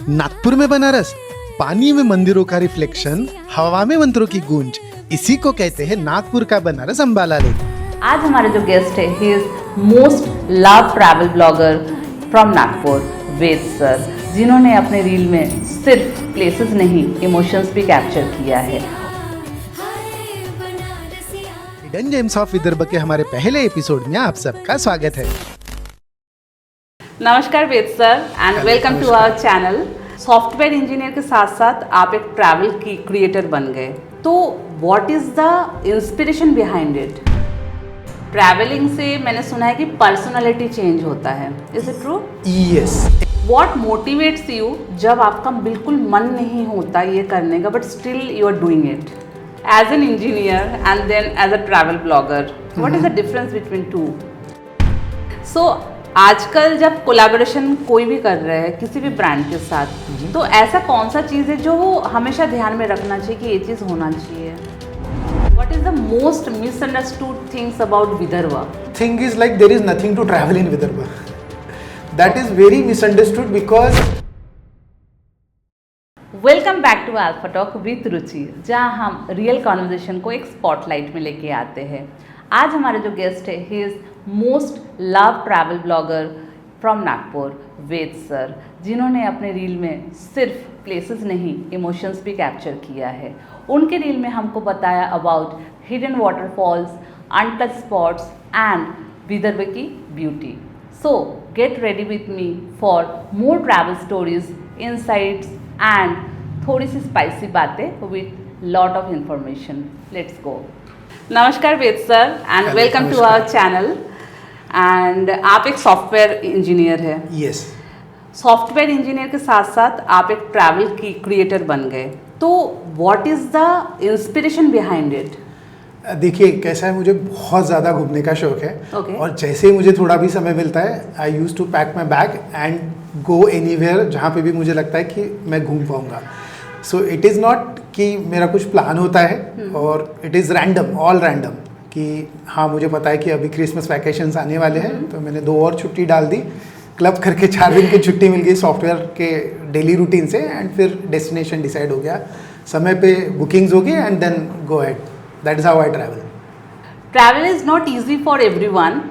नागपुर में बनारस, पानी में मंदिरों का रिफ्लेक्शन, हवा में मंत्रों की गूंज, इसी को कहते हैं नागपुर का बनारस अंबाला लेक। आज हमारे जो गेस्ट है, he is most love travel blogger from Nagpur, Ved sir, जिन्होंने अपने रील में सिर्फ प्लेसेस नहीं, इमोशंस भी कैप्चर किया है। हिडन जेम्स ऑफ विदर्भ के हमारे पहले एपिसोड में आप सबका स्वागत है। नमस्कार Ved sir and welcome to our channel. Software engineer के साथ साथ आप एक ट्रैवल की क्रिएटर बन गए, तो what is the inspiration behind it? Traveling से मैंने सुना है कि पर्सनालिटी चेंज होता है, is it true? Yes. What motivates you जब आपका बिल्कुल मन नहीं होता ये करने का, but still you are doing it as an engineer and then as a travel blogger? What is the difference between two? So आजकल जब कोलैबोरेशन कोई भी कर रहे हैं किसी भी ब्रांड के साथ, तो ऐसा कौन सा चीज़ है जो वो हमेशा ध्यान में रखना चाहिए कि ये चीज़ होना चाहिए? What is the most misunderstood things about Vidarbha? Thing is like there is nothing to travel in Vidarbha. That is very misunderstood because welcome back to Alpha Talk with Ruchi, जहाँ हम रियल कॉन्वर्जेशन को एक spotlight में लेके आते हैं। आज हमारे जो गेस्ट है, he is most love travel blogger from Nagpur, Ved sir, जिन्होंने अपने रील में सिर्फ प्लेसेस नहीं, इमोशंस भी कैप्चर किया है। उनके रील में हमको बताया about hidden waterfalls, untouched spots and Vidarbha की beauty. So get ready with me for more travel stories, insights and थोड़ी सी स्पाइसी बातें with lot of information. Let's go. नमस्कार Ved sir and welcome to our channel. And आप एक software engineer है। yes. Software engineer के साथ साथ आप एक ट्रैवल की क्रिएटर बन गए, तो what is the inspiration behind it? देखिए कैसा है, मुझे बहुत ज़्यादा घूमने का शौक है। Okay. और जैसे ही मुझे थोड़ा भी समय मिलता है, I used to pack my bag and go anywhere जहाँ पे भी मुझे लगता है कि मैं घूम पाऊँगा। सो इट इज़ नॉट कि मेरा कुछ प्लान होता है, और it is random, all random, कि हाँ मुझे पता है कि अभी क्रिसमस वैकेशंस आने वाले हैं, तो मैंने 2 और छुट्टी डाल दी, क्लब करके 4 दिन की छुट्टी मिल गई सॉफ्टवेयर के डेली रूटीन से, एंड फिर डेस्टिनेशन डिसाइड हो गया, समय पे बुकिंग्स हो गई, and then go ahead. That is how I travel. Travel is not easy for everyone,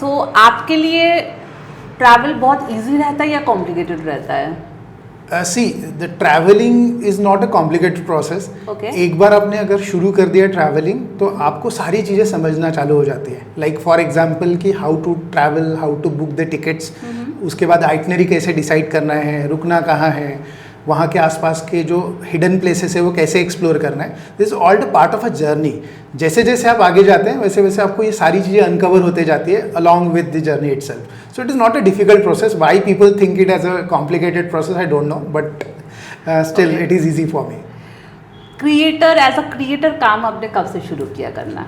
so आपके लिए ट्रैवल बहुत ईजी रहता है या कॉम्प्लिकेटेड रहता है? See the travelling is not a complicated process. एक बार आपने अगर शुरू कर दिया ट्रैवलिंग, तो आपको सारी चीज़ें समझना चालू हो जाती है। लाइक फॉर एग्जांपल कि how to travel, how to book the tickets, उसके बाद आइटनरी कैसे डिसाइड करना है, रुकना कहाँ है, वहाँ के आसपास के जो हिडन प्लेसेस है वो कैसे एक्सप्लोर करना है। This all the part of a journey. जैसे जैसे आप आगे जाते हैं वैसे वैसे आपको ये सारी चीज़ें अनकवर होते जाती है along with the journey itself. So it is not a difficult process. Why people think it as a complicated process I don't know, but still it is easy for me. Creator, as a creator काम आपने कब से शुरू किया करना?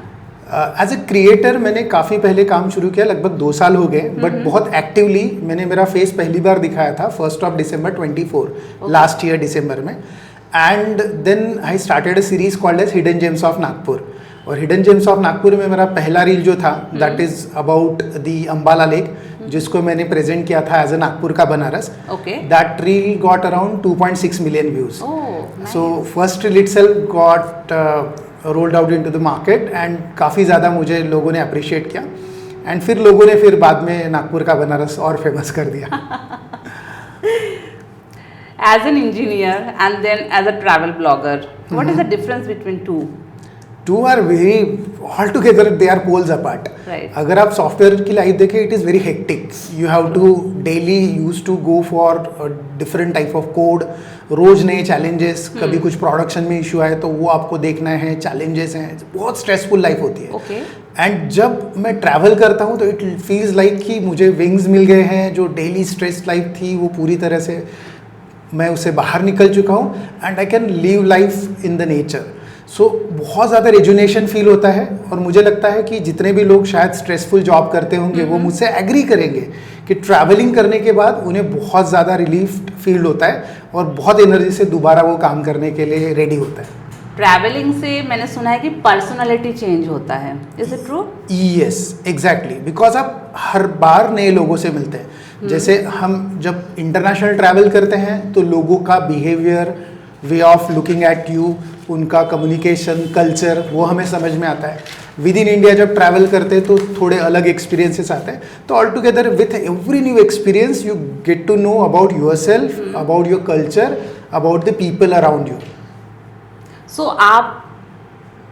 As a creator मैंने काफ़ी पहले काम शुरू किया, लगभग 2 साल हो गए, बट बहुत एक्टिवली मैंने मेरा फेस पहली बार दिखाया था 1 December 24 लास्ट ईयर दिसंबर में। And then I started a series called as hidden gems of Nagpur. और हिडन जेम्स ऑफ नागपुर में मेरा पहला रील जो था, that is about the Ambala lake, जिसको मैंने प्रेजेंट किया था एज अ नागपुर का Banaras. That reel got around 2.6 million views. So first reel itself got rolled out into the market, and काफ़ी ज़्यादा मुझे लोगों ने अप्रिशिएट किया, एंड फिर लोगों ने फिर बाद में नागपुर का बनारस और फेमस कर दिया। As an engineer and then as a travel blogger, what is the difference between two? Two are very altogether, they are poles apart. अगर आप सॉफ्टवेयर की लाइफ देखें, it is very hectic. You have to daily use to go for different type of code, रोज नए challenges, कभी कुछ production में issue आए तो वो आपको देखना है, चैलेंजेस हैं, बहुत स्ट्रेसफुल लाइफ होती है। एंड जब मैं ट्रैवल करता हूँ तो इट फील्स लाइक कि मुझे विंग्स मिल गए हैं। जो डेली स्ट्रेस लाइफ थी वो पूरी तरह से मैं उससे बाहर निकल चुका हूँ, and I can live life in the nature. So बहुत ज़्यादा रेजुनेशन फील होता है, और मुझे लगता है कि जितने भी लोग शायद स्ट्रेसफुल जॉब करते होंगे वो मुझसे एग्री करेंगे कि ट्रैवलिंग करने के बाद उन्हें बहुत ज़्यादा रिलीफ फील होता है, और बहुत एनर्जी से दोबारा वो काम करने के लिए रेडी होता है। ट्रैवलिंग से मैंने सुना है कि पर्सनालिटी चेंज होता है, is it true? Yes exactly, because आप हर बार नए लोगों से मिलते हैं। जैसे हम जब इंटरनेशनल ट्रैवल करते हैं तो लोगों का behavior, way of looking at you, उनका कम्युनिकेशन, कल्चर, वो हमें समझ में आता है। विद इन इंडिया जब ट्रैवल करते हैं तो थोड़े अलग एक्सपीरियंसेस आते हैं। तो altogether with every new experience you get to know about yourself, about your culture, about the people around you. So आप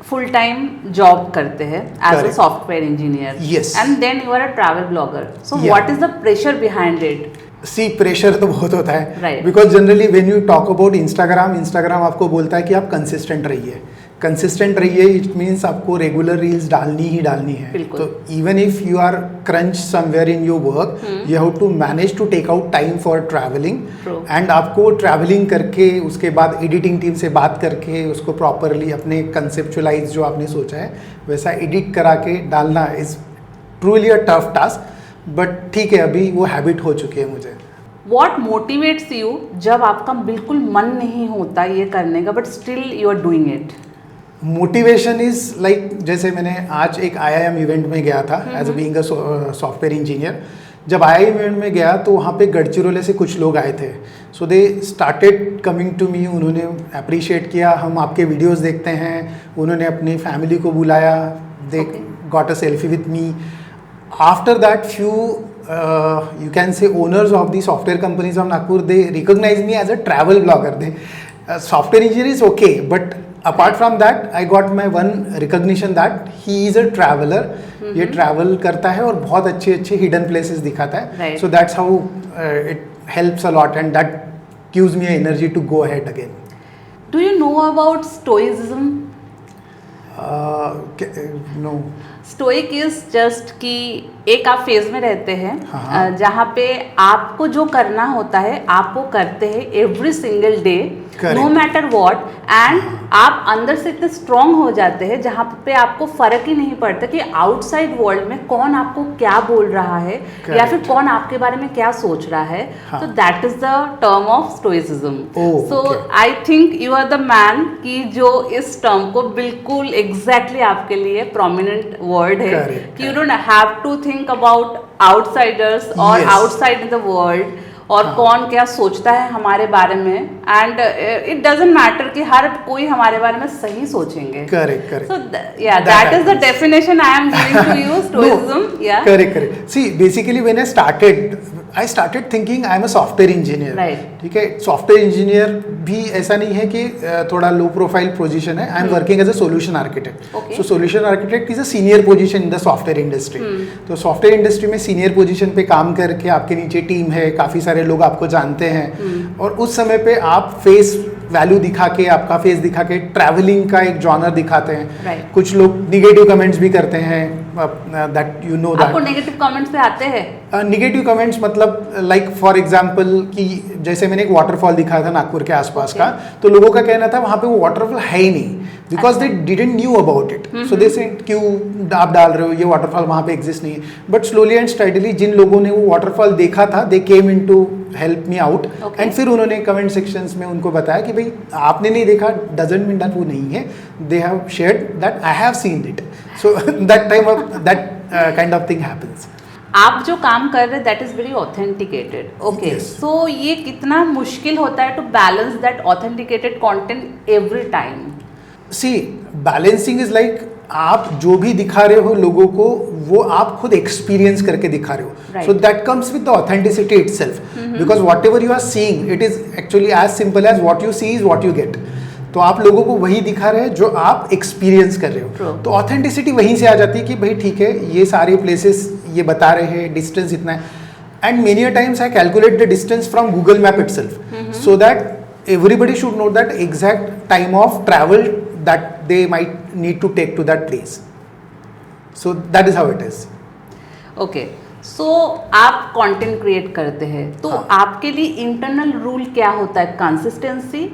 फुल टाइम जॉब करते हैं as a Correct. Software engineer, Yes. And then you are a travel blogger. So Yeah. What is the pressure behind it? See pressure तो बहुत होता है, Right. Because generally when you talk about Instagram आपको बोलता है कि आप consistent रहिए, इट मीन्स आपको रेगुलर रील्स डालनी ही डालनी है। बिल्कुल। तो even if you are crunch somewhere in your work, you have to manage to take out time for travelling, True. And आपको ट्रैवलिंग करके उसके बाद एडिटिंग टीम से बात करके उसको प्रॉपरली अपने कंसेप्चुलाइज जो आपने सोचा है वैसा एडिट करा के डालना is truly a tough task, but ठीक है, अभी वो हैबिट हो चुकी है मुझे। वॉट मोटिवेट्स यू जब आपका बिल्कुल मन नहीं होता ये करने का, but still you are doing it? Motivation is like, जैसे मैंने आज एक IIM इवेंट में गया था as being a software engineer. जब IIM इवेंट में गया तो वहाँ पे गढ़चिरौली से कुछ लोग आए थे, so they started coming to me, उन्होंने अप्रिशिएट किया, हम आपके वीडियोस देखते हैं, उन्होंने अपनी फैमिली को बुलाया, they got a selfie with me. After that few you can say owners of the software companies of Nagpur, they recognize me as a travel blogger. Software engineer is okay, but apart from that I got my one recognition that he is a traveler. ये travel करता है और बहुत अच्छे अच्छे hidden places दिखाता है। Right. So that's how it helps a lot, and that gives me energy to go ahead again. Do you know about stoicism? No. Stoic is just कि एक आप फेज में रहते हैं हाँ। जहाँ पे आपको जो करना होता है आप वो करते हैं every single day, no matter what, and आप अंदर से इतने स्ट्रांग हो जाते हैं जहाँ पे आपको फर्क ही नहीं पड़ता कि आउटसाइड वर्ल्ड में कौन आपको क्या बोल रहा है या फिर कौन आपके बारे में क्या सोच रहा है। तो that is the term of stoicism. So I think you are the man कि जो इस टर्म को बिल्कुल एग्जैक्टली आपके लिए प्रोमिनेंट वर्ड है कि you don't have to think about outsiders और आउटसाइड इन द वर्ल्ड और कौन क्या सोचता है हमारे बारे में, एंड इट डजंट मैटर कि हर कोई हमारे बारे में सही सोचेंगे। Correct. So yeah that is the definition I am giving to you, stoicism. Yeah correct. See basically when I started thinking I am a software engineer. Right. ठीक है, software engineer भी ऐसा नहीं है कि थोड़ा लो प्रोफाइल पोजीशन है। I am working as a solution architect. Okay. So solution architect is a senior position in the software industry. तो सॉफ्टवेयर इंडस्ट्री में सीनियर पोजीशन पे काम करके आपके नीचे टीम है, काफ़ी सारे लोग आपको जानते हैं, और उस समय पे आप फेस वैल्यू दिखा के, आपका फेस दिखा के ट्रैवलिंग का एक जॉनर दिखाते हैं। Right. कुछ लोग निगेटिव कमेंट्स भी करते हैं, दैट यू नो दैट। आपको नेगेटिव कमेंट्स पे आते हैं? निगेटिव कमेंट्स मतलब लाइक फॉर एग्जांपल कि जैसे मैंने एक वाटरफॉल दिखाया था नागपुर के आसपास का, तो लोगों का कहना था वहाँ पे वो वाटरफॉल है ही नहीं, because they didn't knew about it. So they said क्यों आप डाल रहे हो, ये वाटरफॉल वहाँ पे एग्जिस्ट नहीं है। बट स्लोली एंड स्टडीली जिन लोगों ने वो वाटरफॉल देखा था, they came in to help me out, and फिर उन्होंने कमेंट सेक्शंस में उनको बताया कि भाई आपने नहीं देखा डजंट मीन दैट वो नहीं है, they have shared that I have seen it. So that time of that kind of thing happens. आप जो काम कर रहे हैं that is very authenticated. Okay, so ये कितना मुश्किल होता है to balance that authenticated content every time? See balancing is like आप जो भी दिखा रहे हो लोगों को, वो आप खुद एक्सपीरियंस करके दिखा रहे हो। So that comes with the authenticity itself, because whatever you are seeing it is actually as simple as what you see is what you get. तो आप लोगों को वही दिखा रहे हैं जो आप एक्सपीरियंस कर रहे हो। तो ऑथेंटिसिटी वहीं से आ जाती है कि भाई ठीक है, ये सारे प्लेसेस ये बता रहे हैं, डिस्टेंस इतना है, and many a times I calculate the distance from Google map itself, so that everybody should know that exact time of travel that they might need to take to that place. So that is how it is. Okay, so आप content create करते हैं तो आपके लिए internal rule क्या होता है? Consistency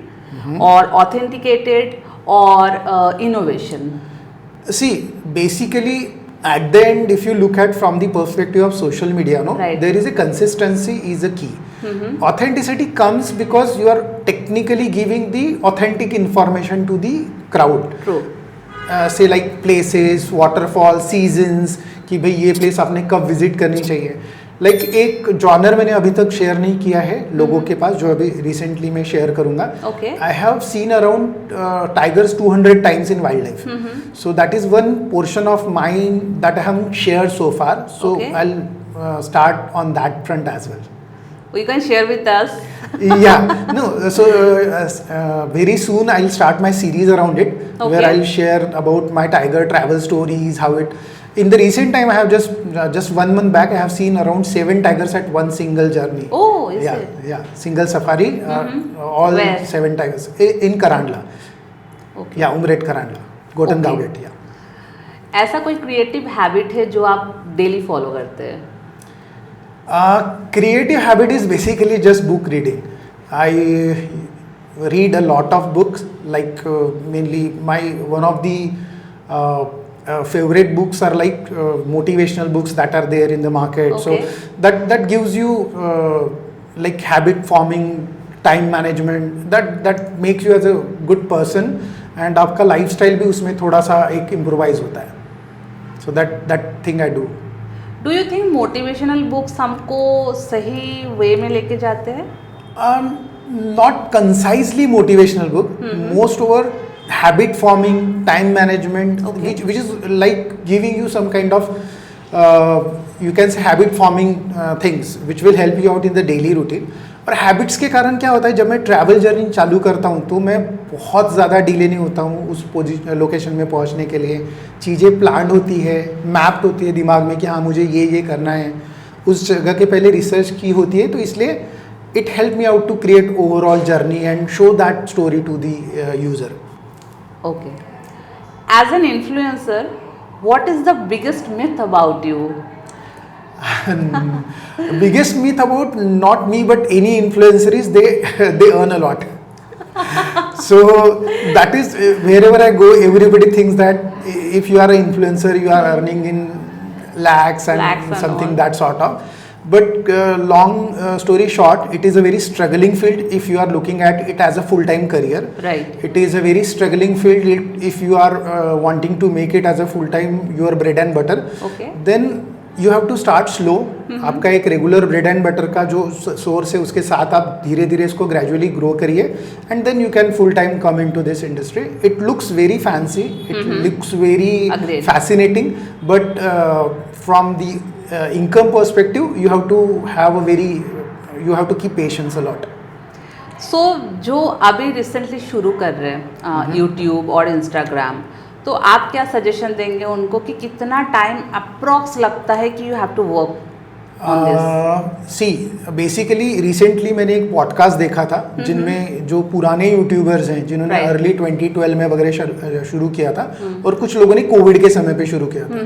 और ऑथेंटिकेटेड और innovation? See, basically at the end, if you look at from the perspective of social media, no, there is a consistency is a key. Authenticity comes because you are technically giving the authentic information to the crowd. True. Say like places, waterfall, seasons, कि भाई ये place आपने कब visit करनी चाहिए। Like एक genre मैंने अभी तक शेयर नहीं किया है लोगों के पास, जो अभी रिसेंटली मैं शेयर करूंगा. Okay. I have scene around tigers 200 times in wildlife. So that is one portion of mine that I haven't shared so far. So Okay. I'll start on that front as well. You can share with us. Yeah, no. So very soon I'll start my series around it, where Okay. I'll share about my tiger travel stories. How it. In the recent time, I have just 1 month back, I have seen around 7 tigers at one single journey. Oh, is Yeah, it? yeah, single safari. All Where? 7 tigers in Karandla. Okay. Yeah, Umred Karandla, Gotan Okay. Gaudet. Yeah. ऐसा कोई creative habit है जो आप daily follow करते हैं? Creative habit is basically just book reading. I read a lot of books, like mainly one of the favorite books are like motivational books that are there in the market. Okay. So that gives you like habit forming, time management, that makes you as a good person, and आपका lifestyle भी उसमें थोड़ा सा एक improvise होता है. So that thing I do. Do you think motivational books हमको सही वे में लेके जाते हैं? Not concisely motivational book, most over habit forming, time management, Okay. which is like giving you some kind of you can say habit forming things which will help you out in the daily routine. और habits के कारण क्या होता है, जब मैं travel journey चालू करता हूँ तो मैं बहुत ज़्यादा डिले नहीं होता हूँ उस लोकेशन में पहुँचने के लिए. चीज़ें प्लान होती है, मैप्ड होती है दिमाग में कि हाँ मुझे ये करना है, उस जगह के पहले रिसर्च की होती है. तो इसलिए it help me out to create overall journey and show that story to the user. Okay. As an influencer, what is the biggest myth about you? Biggest myth about not me but any influencer is they earn a lot. So that is wherever I go, everybody thinks that if you are an influencer, you are earning in lakhs and something all. that sort of. But long story short, it is a very struggling field if you are looking at it as a full-time career. Right. It is a very struggling field if you are wanting to make it as a full-time, your bread and butter. Okay. Then you have to start slow. आपका एक regular bread and butter का जो source है उसके साथ आप धीरे धीरे इसको ग्रेजुअली ग्रो करिए, and then you can full time come in to this industry. It looks very fancy, it looks very fascinating, but from the income perspective you have to keep patience a lot. So जो अभी recently शुरू कर रहे हैं YouTube और Instagram, तो आप क्या सजेशन देंगे उनको कि कितना टाइम अप्रॉक्स लगता है कि you have to work on this? See basically recently मैंने एक पॉडकास्ट देखा था जिनमें जो पुराने यूट्यूबर्स हैं जिन्होंने Right. अर्ली 2012 में वगैरह शुरू किया था, और कुछ लोगों ने कोविड के समय पे शुरू किया था.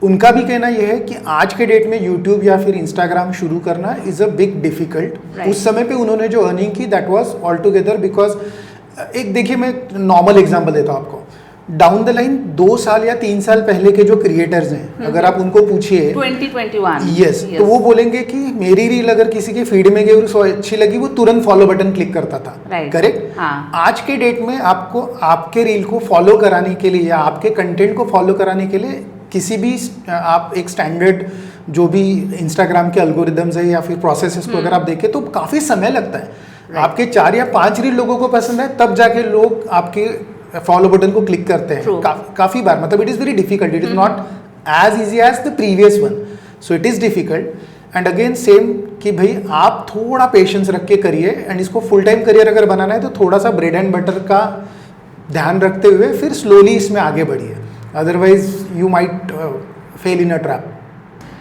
उनका भी कहना यह है कि आज के डेट में यूट्यूब या फिर इंस्टाग्राम शुरू करना is a big difficult. Right. उस समय पे उन्होंने जो अर्निंग की that was all together because एक देखिए मैं नॉर्मल एग्जांपल देता हूँ आपको. डाउन द लाइन 2 साल या 3 साल पहले के जो क्रिएटर्स हैं, अगर आप उनको पूछिए 2021, यस, तो वो बोलेंगे कि मेरी रील अगर किसी के फीड में गई और उसको अच्छी लगी, वो तुरंत फॉलो बटन क्लिक करता था. Right. करेक्ट. हाँ. आज के डेट में आपको आपके रील को फॉलो कराने के लिए या आपके कंटेंट को फॉलो कराने के लिए किसी भी आप एक स्टैंडर्ड जो भी इंस्टाग्राम के एल्गोरिदम्स है या फिर प्रोसेसेस को अगर आप देखें तो काफ़ी समय लगता है. आपके 4 या 5 रील लोगों को पसंद है तब जाके लोग आपके फॉलो बटन को क्लिक करते हैं. काफ़ी बार, मतलब it is very difficult. It is not as easy as the previous one. So it is difficult. And again same कि भाई आप थोड़ा पेशेंस रख के करिए, एंड इसको फुल टाइम करियर अगर बनाना है तो थोड़ा सा ब्रेड एंड बटर का ध्यान रखते हुए फिर स्लोली इसमें आगे बढ़िए. Otherwise you might fail in a trap.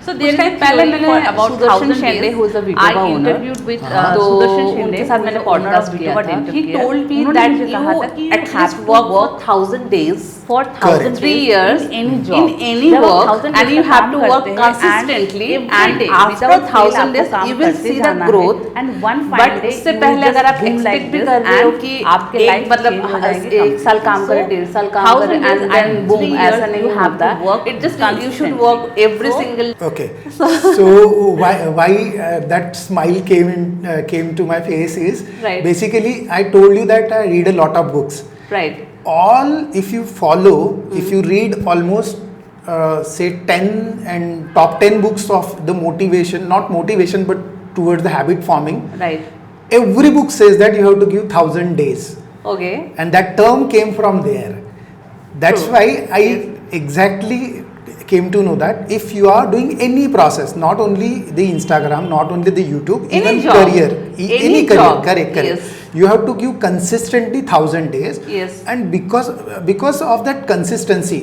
So कुछ टाइम पहले मैंने Sudarshan Shende who is a VTuber owner, तो उनके साथ मैंने पॉडकास्ट किया था. He told me that you at least work for 1000 days for 3 years in any work, and you have to work consistently, and after 1000 days you will see the growth. But इससे पहले अगर आप expect भी कर रहे हो कि एक मतलब 1 साल काम करे, 1.5 साल काम करे, and then boom, ऐसा नहीं होता. It just you should work every single. Okay, so why that smile came to my face is Right. basically I told you that I read a lot of books. Right. All if you follow, if you read almost say 10 and top 10 books of the motivation, not motivation, but towards the habit forming. Right. Every book says that you have to give 1000 days. Okay. And that term came from there. That's True. why I exactly came to know that if you are doing any process, not only the Instagram, not only the YouTube, Any even job. career, Any career, job. correct. Yes. You have to give consistently 1000 days. Yes. And because of that consistency,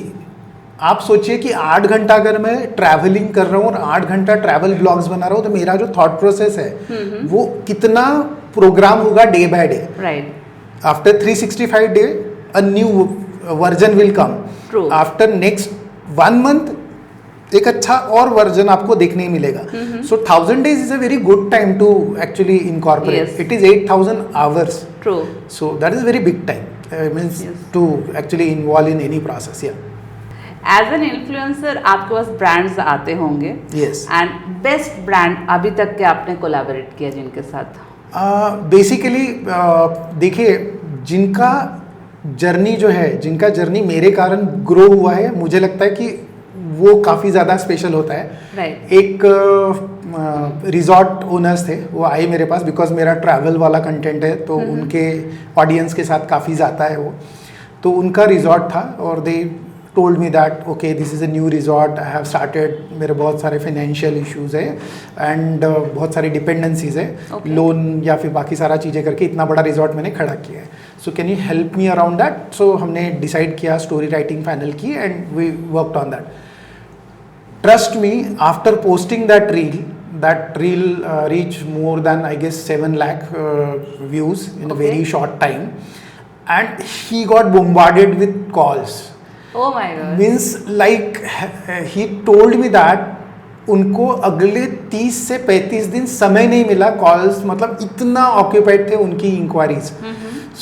आप सोचिए कि 8 घंटा अगर मैं travelling कर रहा हूँ और 8 घंटा ट्रैवल ब्लॉग्स बना रहा हूँ तो मेरा जो थॉट प्रोसेस है वो कितना प्रोग्राम होगा day by day. Right. After 365 day, a new version will come. True. After next 1 month, एक अच्छा और वर्जन आपको देखने मिलेगा. So 1000 days is a very good time to actually incorporate. Yes. It is 8000 hours. True. So that is a very big time. Means Yes. to actually involve in any process. Yeah. As an influencer आपके पास brands आते होंगे. Yes. And best brand अभी तक के आपने collaborate किया जिनके साथ? बेसिकली देखिए, जिनका जर्नी जो है, जिनका जर्नी मेरे कारण ग्रो हुआ है, मुझे लगता है कि वो काफ़ी ज़्यादा स्पेशल होता है. राइट. एक रिजॉर्ट ओनर्स थे, वो आए मेरे पास बिकॉज मेरा ट्रैवल वाला कंटेंट है तो उनके ऑडियंस के साथ काफ़ी जाता है वो. तो उनका रिजॉर्ट था और they told me that okay this is a new resort, I have started, मेरे बहुत सारे फाइनेंशियल इश्यूज है एंड बहुत सारी डिपेंडेंसीज है, Okay. लोन या फिर बाकी सारा चीज़ें करके इतना बड़ा रिजॉर्ट मैंने खड़ा किया है. So can you help me around that. So हमने डिसाइड किया, स्टोरी राइटिंग फाइनल की and we worked on that. Trust me, after posting that reel reached more than I guess 7 lakh views in a Okay. very short time, and he got bombarded with calls. Oh my God. Means like he told me that उनको अगले 30 से 35 दिन समय नहीं मिला calls, मतलब इतना occupied थे उनकी इंक्वायरीज.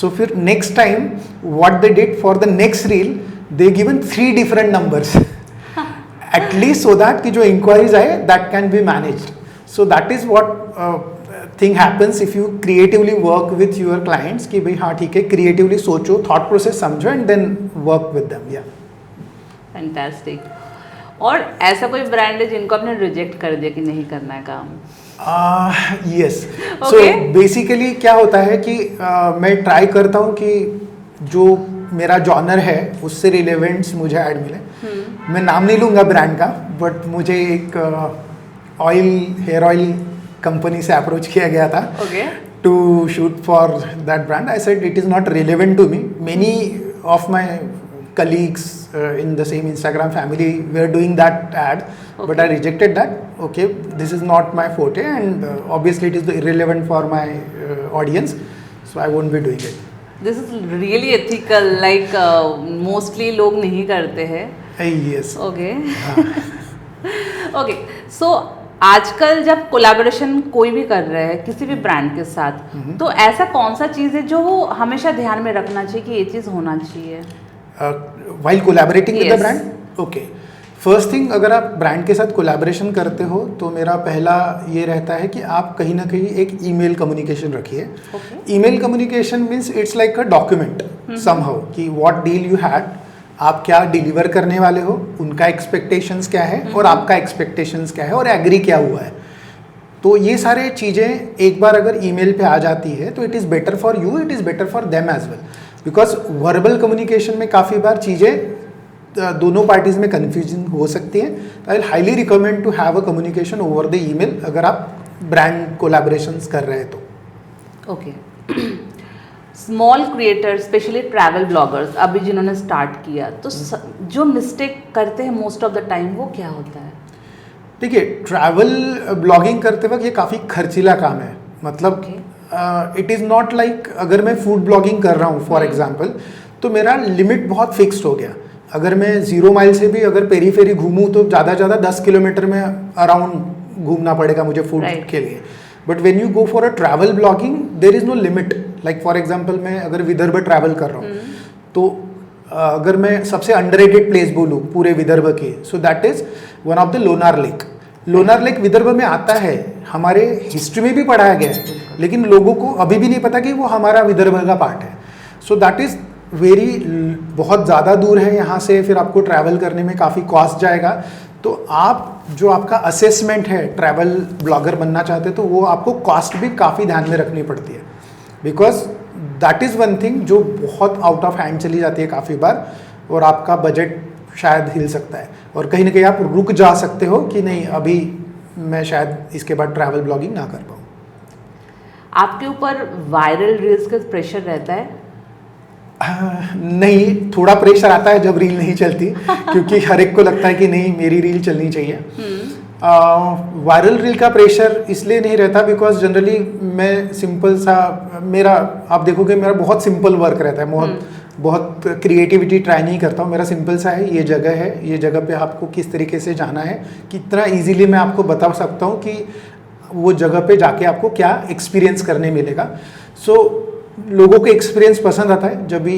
सो फिर next time what they did for the next reel, they given 3 different numbers at least so that कि जो इंक्वायरीज आए that can be managed. So that is what thing happens if you creatively work with your clients कि भाई हाँ ठीक है, creatively सोचो, thought process समझो and then work with them. Yeah fantastic. और ऐसा कोई ब्रांड है जिनको आपने रिजेक्ट कर दिया कि नहीं करना है काम? यस. सो Okay. बेसिकली क्या होता है कि मैं ट्राई करता हूँ कि जो मेरा जॉनर है उससे रिलेवेंट्स मुझे ऐड मिले. मैं नाम नहीं लूँगा ब्रांड का, बट मुझे एक हेयर ऑयल कंपनी से अप्रोच किया गया था okay. to shoot for that brand. I said it is not relevant to me. Many of my colleagues in the same Instagram family were doing that ad, but Okay. I rejected that. Okay, this is not my forte, and obviously it is irrelevant for my audience, so I won't be doing it. This is really ethical. Like mostly लोग नहीं करते हैं. Yes. Okay. Okay. सो आजकल जब collaboration कोई भी कर रहे हैं किसी भी ब्रांड के साथ, तो ऐसा कौन सा चीज़ है जो वो हमेशा ध्यान में रखना चाहिए कि ये चीज़ होना चाहिए? While collaborating with the Yes. brand, okay. First thing, अगर आप ब्रांड के साथ कोलैबोरेशन करते हो तो मेरा पहला ये रहता है कि आप कहीं ना कहीं एक ईमेल कम्युनिकेशन रखिए. Email communication means it's like a document somehow कि व्हाट डील यू हैड, आप क्या डिलीवर करने वाले हो, उनका एक्सपेक्टेशंस क्या है और आपका एक्सपेक्टेशंस क्या है और एग्री क्या हुआ है. तो ये सारे चीज़ें एक बार अगर ईमेल पे आ जाती है तो it is better for you, it is better for them as well. Because verbal communication में काफ़ी बार चीज़ें दोनों पार्टीज़ में कन्फ्यूजन हो सकती है. I will highly recommend to have a communication over the email अगर आप ब्रांड कोलैबोरेशंस कर रहे हैं तो. Okay. Small creators specially travel bloggers अभी जिन्होंने स्टार्ट किया, तो जो मिस्टेक करते हैं मोस्ट ऑफ द टाइम वो क्या होता है? देखिए, ट्रैवल ब्लॉगिंग करते वक्त ये काफ़ी खर्चीला काम है. मतलब इट इज़ नॉट लाइक अगर मैं फूड ब्लॉगिंग कर रहा हूँ फॉर एग्जांपल, तो मेरा लिमिट बहुत फिक्स्ड हो गया. अगर मैं 0 माइल से भी अगर पेरी फेरी घूमूँ तो ज़्यादा ज़्यादा 10 किलोमीटर में अराउंड घूमना पड़ेगा मुझे फूड के लिए. But when you go for a travel blogging there is no limit. Like for example मैं अगर विदर्भ ट्रैवल कर रहा हूँ तो अगर मैं सबसे अंडररेटेड प्लेस बोलूँ पूरे विदर्भ की, सो that is one of the Lonar lake. Lonar lake Vidarbha में आता है, हमारे हिस्ट्री में भी पढ़ाया गया है, लेकिन लोगों को अभी भी नहीं पता कि वो हमारा विदर्भ का पार्ट है. सो दैट इज़ बहुत ज़्यादा दूर है यहाँ से, फिर आपको ट्रैवल करने में काफ़ी कॉस्ट जाएगा। तो आप जो आपका असेसमेंट है ट्रैवल ब्लॉगर बनना चाहते तो वो आपको कॉस्ट भी काफ़ी ध्यान में रखनी पड़ती है, because that is one thing जो बहुत आउट ऑफ हैंड चली जाती है काफ़ी बार, और आपका बजट शायद हिल सकता है और कहीं ना कहीं आप रुक जा सकते हो कि नहीं अभी मैं शायद इसके बाद ट्रैवल ब्लॉगिंग ना कर पाऊँ। आपके ऊपर वायरल रील्स का प्रेशर रहता है? नहीं, थोड़ा प्रेशर आता है जब रील नहीं चलती क्योंकि हर एक को लगता है कि नहीं मेरी रील चलनी चाहिए। वायरल रील का प्रेशर इसलिए नहीं रहता बिकॉज जनरली मैं सिंपल सा, मेरा आप देखोगे मेरा बहुत सिंपल वर्क रहता है, बहुत क्रिएटिविटी ट्राई नहीं करता हूँ। मेरा सिंपल सा है, ये जगह है, ये जगह पे आपको किस तरीके से जाना है, कितना इजीली मैं आपको बता सकता हूँ कि वो जगह पे जाके आपको क्या एक्सपीरियंस करने मिलेगा। सो लोगों को एक्सपीरियंस पसंद आता है। जब भी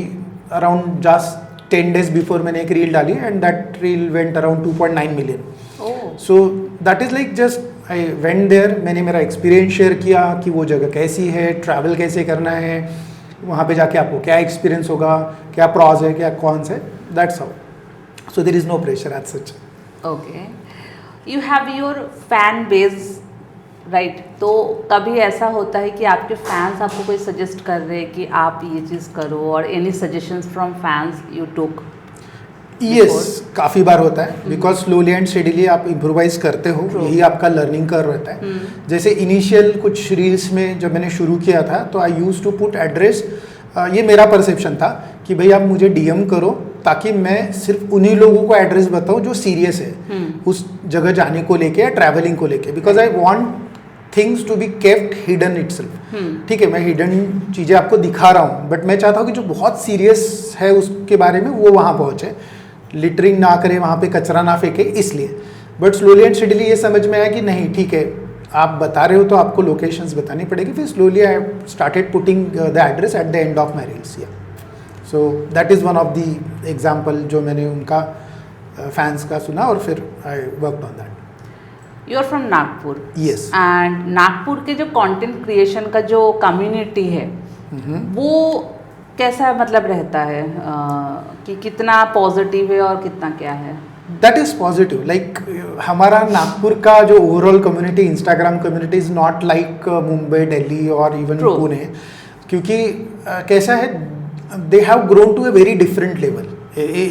अराउंड जस्ट 10 days बिफोर मैंने एक रील डाली and that reel went around 2.9 million. So that is like just I went there, मैंने मेरा एक्सपीरियंस शेयर किया कि वो जगह कैसी है, ट्रैवल कैसे करना है, वहाँ पे जाके आपको क्या एक्सपीरियंस होगा, क्या प्रॉस है, क्या कॉन्स है, that's how. So there is no pressure as such. Okay, you have your fan base right, तो कभी ऐसा होता है कि आपके फैंस आपको कोई सजेस्ट कर रहे हैं कि आप ये चीज़ करो, और any suggestions from fans you took? Yes, काफ़ी बार होता है बिकॉज स्लोली एंड स्टेडीली आप इम्प्रोवाइज करते हो, यही आपका लर्निंग कर्व रहता है। जैसे इनिशियल कुछ रील्स में जब मैंने शुरू किया था तो आई यूज टू पुट एड्रेस, ये मेरा परसेप्शन था कि भाई आप मुझे डीएम करो ताकि मैं सिर्फ उन्हीं लोगों को एड्रेस बताऊं जो सीरियस है उस जगह जाने को लेके या ट्रैवलिंग को लेके, because I want things to be kept hidden itself. ठीक है, मैं हिडन चीज़ें आपको दिखा रहा हूँ बट मैं चाहता हूँ कि जो बहुत सीरियस है उसके बारे में वो वहाँ पहुँचे, लिटरिंग ना करे, वहाँ पे कचरा ना फेंके, इसलिए। बट स्लोली एंड स्टडीली ये समझ में आया कि नहीं ठीक है, आप बता रहे हो तो आपको लोकेशंस बतानी पड़ेगी। फिर slowly I started putting the address at the end of my reels. So that is one of the example जो मैंने उनका फैंस का सुना और फिर I worked on that. You are from Nagpur. Yes. And Nagpur के जो कंटेंट क्रिएशन का जो कम्युनिटी है वो कैसा मतलब रहता है, कि कितना पॉजिटिव है और कितना क्या है? That is positive. लाइक हमारा नागपुर का जो overall community, Instagram community is not like Mumbai, Delhi और इवन पुणे, क्योंकि कैसा है, they have grown to a very different level.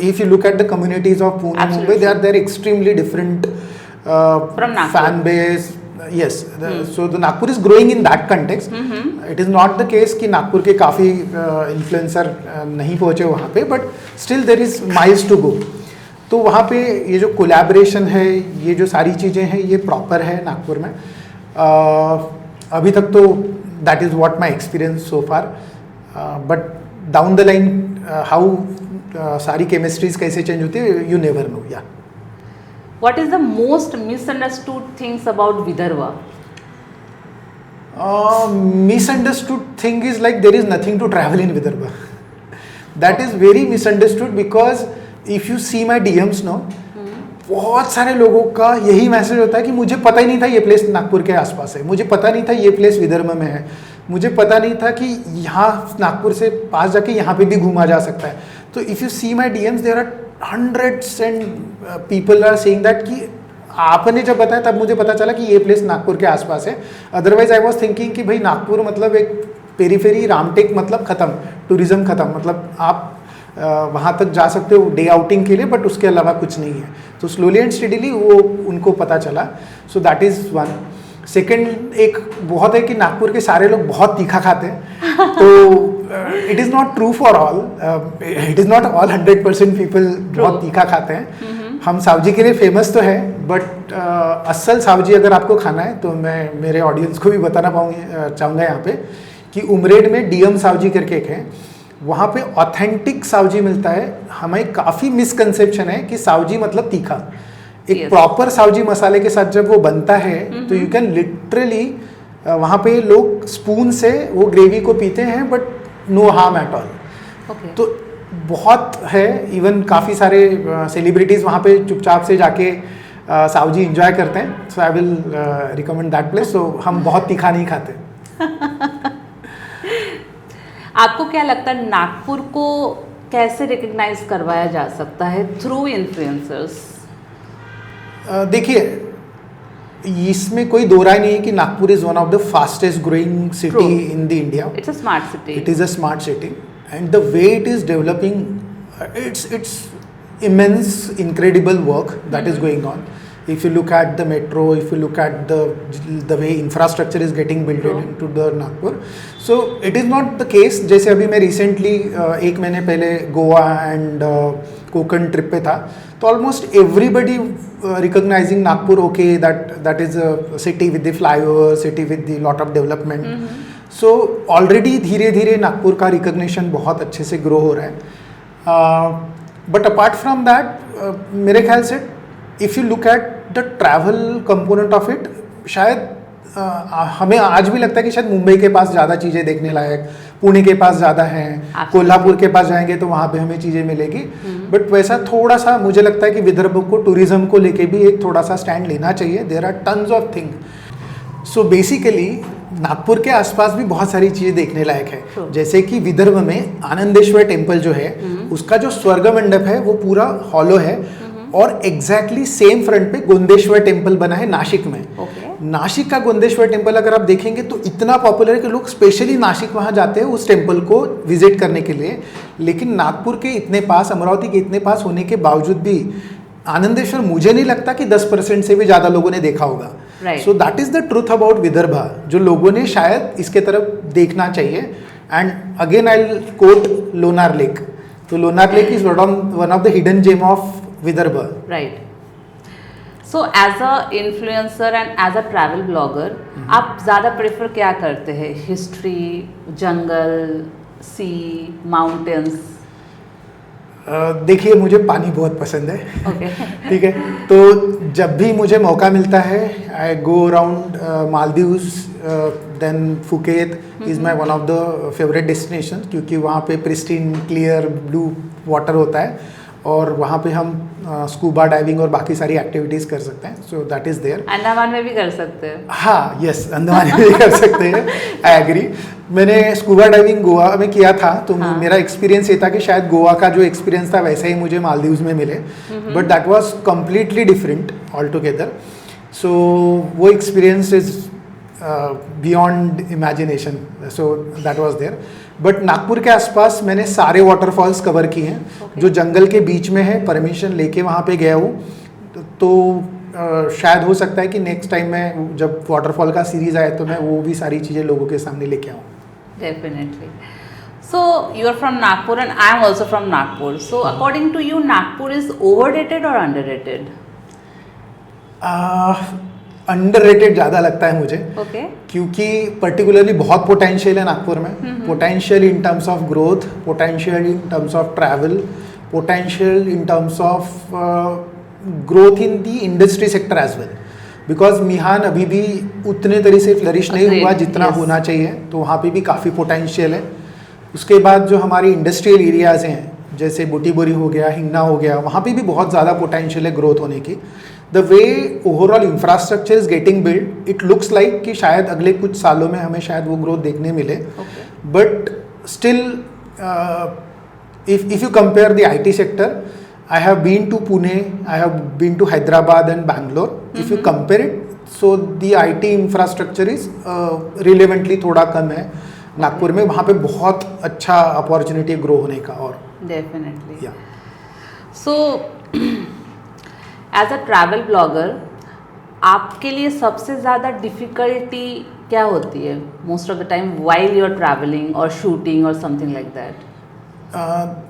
If you look at the communities of Pune, Mumbai, they are extremely different fan base. Yes, so the Nagpur is growing in that context. It is not the case कि नागपुर के काफ़ी influencer नहीं पहुँचे वहाँ पे, but still there is miles to go. तो वहाँ पे ये जो collaboration है, ये जो सारी चीज़ें हैं, ये proper है नागपुर में। अभी तक तो that is what my experience so far. But down the line how सारी chemistries कैसे change होती है, you never know. Yeah. What is the most misunderstood things about Vidarbha? Misunderstood thing is like there is nothing to travel in Vidarbha. That is very misunderstood because if you see my DMs now, बहुत सारे लोगों का यही message होता है कि मुझे पता ही नहीं था ये प्लेस नागपुर के आसपास है, मुझे पता नहीं था ये प्लेस विदर्भ में है, मुझे पता नहीं था कि यहाँ नागपुर से पास जाके यहाँ पे भी घूमा जा सकता है। तो if you see my DMs there are hundreds and people are saying that कि आपने जब बताया तब मुझे पता चला कि ये प्लेस नागपुर के आसपास है। अदरवाइज आई वाज थिंकिंग कि भाई नागपुर मतलब एक पेरीफेरी, रामटेक मतलब ख़त्म, टूरिज़्म ख़त्म, मतलब आप वहाँ तक जा सकते हो डे आउटिंग के लिए बट उसके अलावा कुछ नहीं है। तो स्लोली एंड स्टडीली वो उनको पता चला। सो दैट इज़ वन। सेकेंड एक बहुत है कि नागपुर के सारे लोग बहुत तीखा खाते हैं, तो it is not true for all, it is not all 100% people बहुत तीखा खाते हैं। हम सावजी के लिए फेमस तो है बट असल सावजी अगर आपको खाना है तो मैं मेरे ऑडियंस को भी बताना चाहूँगा यहाँ पे कि उमरेड में डीएम सावजी करके एक है, वहाँ पे ऑथेंटिक सावजी मिलता है। हमें काफ़ी मिसकंसेप्शन है कि सावजी मतलब तीखा। एक प्रॉपर सावजी मसाले के साथ जब वो बनता है तो यू कैन लिटरली वहाँ पे लोग स्पून से वो ग्रेवी को पीते हैं but no harm at all. तो बहुत है, इवन काफ़ी सारे सेलिब्रिटीज़ वहाँ पे चुपचाप से जाके सावजी इंजॉय करते हैं। So I will recommend that place. So हम बहुत तीखा नहीं खाते। आपको क्या लगता है नागपुर को कैसे रिकग्नाइज करवाया जा सकता है थ्रू इन्फ्लुएंसर्स? देखिए, इसमें कोई दो राय नहीं है कि Nagpur is one of the fastest growing city in the India. It's a smart city. It is a smart city, and the way it is developing, it's immense, incredible work that is going on. If you look at the metro, if you look at the way infrastructure is getting built into the Nagpur, so it is not the case. जैसे अभी मैं recently एक महीने पहले Goa and Konkan trip पे था, तो almost everybody recognising Nagpur, okay that is a city with the flyover, city with the lot of development. So already धीरे धीरे नागपुर का रिकग्निशन बहुत अच्छे से ग्रो हो रहा है. बट अपार्ट फ्रॉम दैट, मेरे ख्याल से if you look at the travel component of it, शायद हमें आज भी लगता है कि शायद मुंबई के पास ज़्यादा चीज़ें देखने लायक, पुणे के पास ज़्यादा हैं, कोल्हापुर के पास जाएंगे तो वहाँ पे हमें चीज़ें मिलेगी. बट वैसा थोड़ा सा मुझे लगता है कि विदर्भ को टूरिज्म को लेके भी एक थोड़ा सा स्टैंड लेना चाहिए. There are tons of thing. So basically Nagpur के आसपास भी बहुत सारी चीज़ें देखने लायक है. जैसे कि विदर्भ में आनंदेश्वर टेम्पल जो है, उसका जो स्वर्ग मंडप है वो पूरा हॉलो है, और एग्जैक्टली सेम फ्रंट पे गोंदेश्वर टेम्पल बना है नासिक में. नासिक का गोंदेश्वर टेम्पल अगर आप देखेंगे तो इतना पॉपुलर है कि लोग स्पेशली नासिक वहाँ जाते हैं उस टेम्पल को विजिट करने के लिए. लेकिन नागपुर के इतने पास, अमरावती के इतने पास होने के बावजूद भी आनंदेश्वर मुझे नहीं लगता कि 10% से भी ज़्यादा लोगों ने देखा होगा. So that is the truth about Vidarbha, जो लोगों ने शायद इसके तरफ देखना चाहिए. And again I will quote Lonar lake. तो Lonar lake is one of the hidden gem of Vidarbha. Right. So as a influencer and as a travel blogger, आप ज़्यादा प्रेफर क्या करते हैं? History, jungle, sea, mountains? देखिए, मुझे पानी बहुत पसंद है. ठीक है, तो जब भी मुझे मौका मिलता है, I go around Maldives, then Phuket is my one of the favourite destination, क्योंकि वहाँ पे प्रिस्टीन क्लियर ब्लू वाटर होता है, और वहाँ पे हम स्कूबा डाइविंग और बाकी सारी एक्टिविटीज़ कर सकते हैं. So that is there. Andaman में भी कर सकते हैं. हाँ, यस, अंडमान में भी कर सकते हैं. I agree. मैंने स्कूबा डाइविंग गोवा में किया था, तो मेरा एक्सपीरियंस ये था कि शायद गोवा का जो एक्सपीरियंस था वैसा ही मुझे मालदीव्स में मिले, but that was completely different all together. So वो experience is beyond imagination. So that was there. But Nagpur के आसपास मैंने सारे वाटरफॉल्स कवर किए हैं. जो जंगल के बीच में है, परमिशन लेके वहाँ पे गया हूँ. तो शायद हो सकता है कि नेक्स्ट टाइम मैं जब वाटरफॉल का सीरीज आए तो मैं वो भी सारी चीज़ें लोगों के सामने लेके आऊँ. Definitely. So you are from Nagpur and I am also from Nagpur. So according to you, Nagpur is overrated और अंडररेटेड? अंडररेटेड ज़्यादा लगता है मुझे. क्योंकि पर्टिकुलरली बहुत पोटेंशियल है नागपुर में. Potential in terms of growth, potential in terms of travel, potential in terms of growth in the industry sector as well. Because मिहान अभी भी उतने तरह से फ्लरिश नहीं हुआ जितना होना चाहिए, तो वहाँ पे भी काफ़ी पोटेंशियल है. उसके बाद जो हमारी इंडस्ट्रियल एरियाज़ हैं, जैसे बुटीबोरी हो गया, हिंगना हो गया, वहाँ पे भी बहुत ज़्यादा पोटेंशियल है ग्रोथ होने की. The way overall infrastructure is getting build, it looks like कि शायद अगले कुछ सालों में हमें शायद वो ग्रोथ देखने मिले. But still if you compare the IT sector, I have been to Pune, I have been to Hyderabad and Bangalore. If you compare it, so the IT infrastructure is relevantly थोड़ा कम है नागपुर में. वहाँ पे बहुत अच्छा opportunity grow होने का. और definitely. So as a travel blogger, आपके लिए सबसे ज़्यादा डिफ़िकल्टी क्या होती है most of the time while you are travelling और शूटिंग और समथिंग लाइक दैट?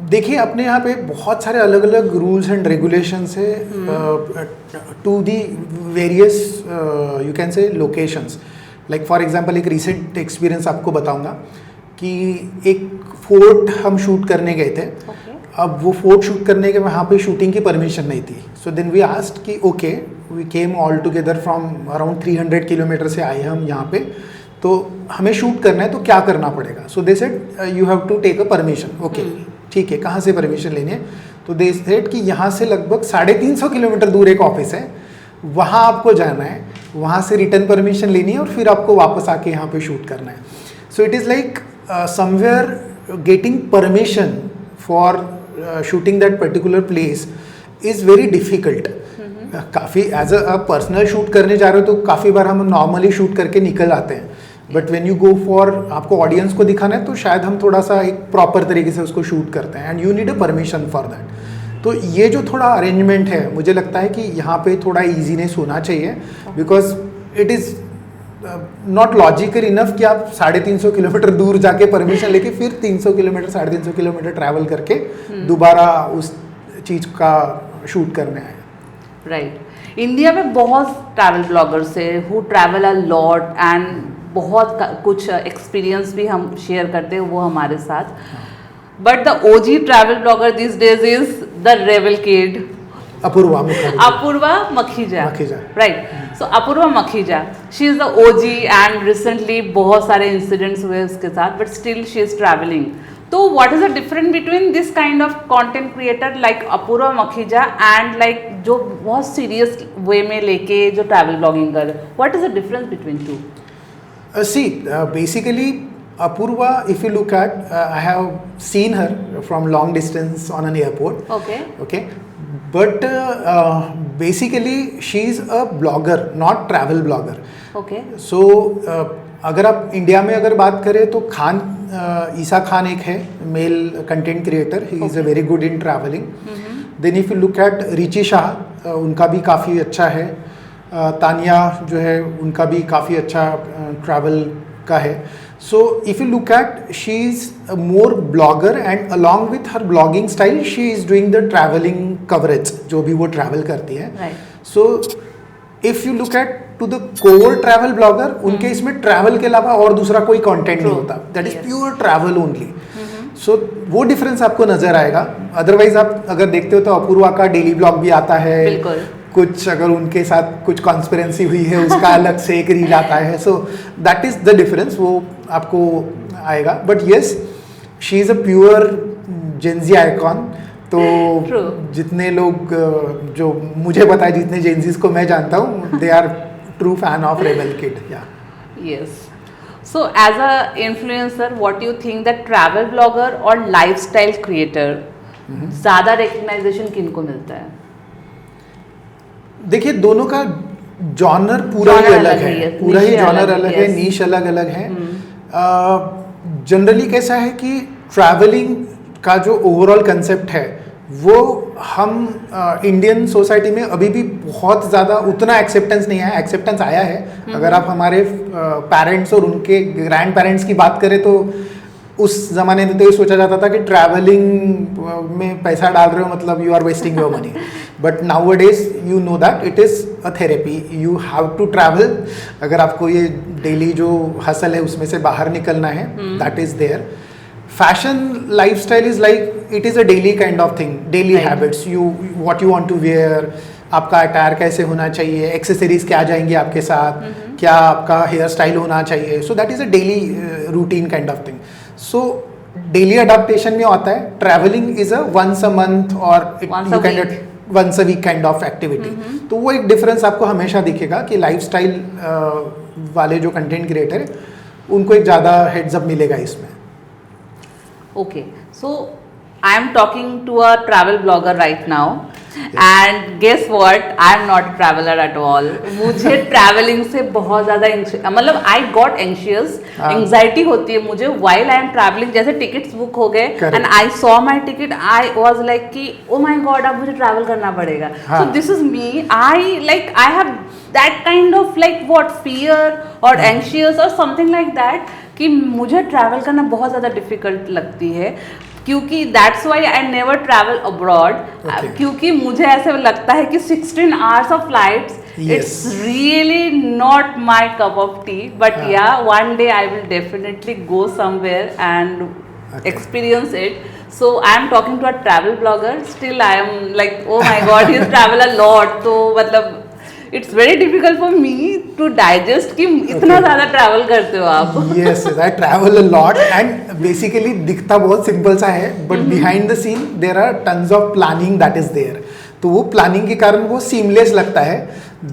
देखिए, अपने यहाँ पे बहुत सारे अलग अलग रूल्स एंड रेगुलेशंस है to the various you can say locations. Like for example, एक रिसेंट एक्सपीरियंस आपको बताऊंगा कि एक फोर्ट हम शूट करने गए थे. अब वो फोर्ट शूट करने के वहाँ पे शूटिंग की परमिशन नहीं थी. सो देन वी आस्क्ड कि okay, we came all together from around 300 kilometre से आए हम यहाँ पे, तो हमें शूट करना है तो क्या करना पड़ेगा. So they said you have to take a permission. Okay, ठीक है, कहाँ से परमिशन लेनी है? तो दे सेड कि यहाँ से लगभग 350 किलोमीटर दूर एक ऑफिस है, वहाँ आपको जाना है, वहाँ से रिटर्न परमिशन लेनी है और फिर आपको वापस आके यहाँ पे शूट करना है. सो it is like somewhere getting permission for shooting that particular place is very difficult. काफ़ी एज अ पर्सनल शूट करने जा रहे हो तो काफ़ी बार हम नॉर्मली शूट करके निकल आते हैं, but when you go for आपको ऑडियंस को दिखाना है तो शायद हम थोड़ा सा एक प्रॉपर तरीके से उसको शूट करते हैं and you need a permission for that. तो ये जो थोड़ा अरेंजमेंट है मुझे लगता है कि यहाँ पे थोड़ा ईजीनेस होना चाहिए, because it is not logical enough कि आप 350 किलोमीटर दूर जाके परमिशन लेके फिर 300 किलोमीटर 350 किलोमीटर ट्रैवल करके दोबारा उस चीज़ का शूट करने आए. राइट. इंडिया में बहुत ट्रैवल ब्लॉगर्स है who travel a lot and बहुत कुछ एक्सपीरियंस भी हम शेयर करते हैं वो हमारे साथ. But the OG travel blogger this days is the rebel kid Apoorva Makhija. Right. So Apoorva Makhija, she is the OG and recently बहुत सारे इंसिडेंट्स हुए उसके साथ, but still she is travelling. तो what is the difference between this kind of content creator like Apoorva Makhija and like जो बहुत serious way में लेके जो ट्रैवल ब्लॉगिंग कर, what is the difference between to? See, basically, Apurva, if you look at, I have seen her from long distance on an airport. Okay. But basically, she's a blogger, not travel blogger. Okay. So, अगर आप India में अगर बात करें तो ईसा खान एक है male content creator, he is a very good in travelling. Then if you look at Richie Shah, उनका भी काफ़ी अच्छा है. तानिया जो है उनका भी काफ़ी अच्छा ट्रैवल का है. So if you look at she is more blogger and along with her blogging style she is doing the travelling coverage जो भी वो ट्रैवल करती है. So if you look at to the core travel blogger, उनके इसमें travel के अलावा और दूसरा कोई कंटेंट नहीं होता, that is pure travel only. So वो डिफरेंस आपको नज़र आएगा. अदरवाइज आप अगर देखते हो तो अपूर्वा का डेली ब्लॉग भी आता है. कुछ अगर उनके साथ कुछ कॉन्स्पिरेंसी हुई है उसका अलग से एक रील आता है. सो दैट इज़ द डिफरेंस, वो आपको आएगा. But yes, she is a pure Gen Z icon. तो जितने लोग जो मुझे पता है, जितने जेंजीज को मैं जानता हूँ, they are true fan of rebel kid. Yeah yes. So as a influencer, what you think that travel blogger और लाइफस्टाइल क्रिएटर ज़्यादा रिकग्नाइजेशन किनको मिलता है? देखिए, दोनों का जॉनर पूरा ही अलग है, पूरा ही जॉनर अलग है, नीश अलग अलग है. जनरली कैसा है कि ट्रैवलिंग का जो ओवरऑल कंसेप्ट है वो हम इंडियन सोसाइटी में अभी भी बहुत ज़्यादा उतना एक्सेप्टेंस नहीं आया. एक्सेप्टेंस आया है. अगर आप हमारे पेरेंट्स और उनके ग्रैंड पेरेंट्स की बात करें तो उस ज़माने में तो ये सोचा जाता था कि ट्रैवलिंग में पैसा डाल रहे हो मतलब you are wasting your money. But nowadays you know that it is a therapy. You have to travel. अगर आपको ये डेली जो हसल है उसमें से बाहर निकलना है, that is there. Fashion lifestyle is like it is a daily kind of thing, daily habits. You what you want to wear, आपका अटायर कैसे होना चाहिए, एक्सेसरीज क्या जाएंगी आपके साथ, क्या आपका हेयर स्टाइल होना चाहिए. So that is a daily routine kind of thing. So daily adaptation में आता है. Travelling is a once a month और once a week kind of activity. तो वो एक डिफरेंस आपको हमेशा दिखेगा कि लाइफस्टाइल वाले जो कंटेंट क्रिएटर है उनको एक ज़्यादा हेड्स अप मिलेगा इसमें. Okay. So I am talking to a travel blogger right now and guess what, I am not traveller at all. मुझे ट्रैवलिंग से बहुत ज़्यादा मतलब आई गॉट एंशियस, एंग्जाइटी होती है मुझे वाइल आई एम ट्रैवलिंग. जैसे टिकट्स बुक हो गए and I saw my ticket, I was like कि ओ माई गॉड अब मुझे ट्रैवल करना पड़ेगा. So this is me. I have that kind of like what fear और एंशियस और समथिंग लाइक दैट कि मुझे ट्रैवल करना बहुत ज़्यादा डिफिकल्ट लगती है. क्योंकि that's why I never travel abroad. क्योंकि मुझे ऐसे लगता है कि 16 hours of flights, it's really not my cup of tea. But yeah, one day I will definitely go somewhere and experience it. So I am talking to a travel blogger. Still I am like, oh my god, he's travel a lot. तो मतलब it's very difficult for me to digest कि इतना ज़्यादा travel करते हो आप. Yes, I travel a lot and basically दिखता बहुत सिंपल सा है, but behind the scene there are tons of planning that is there. तो वो प्लानिंग के कारण वो सीमलेस लगता है.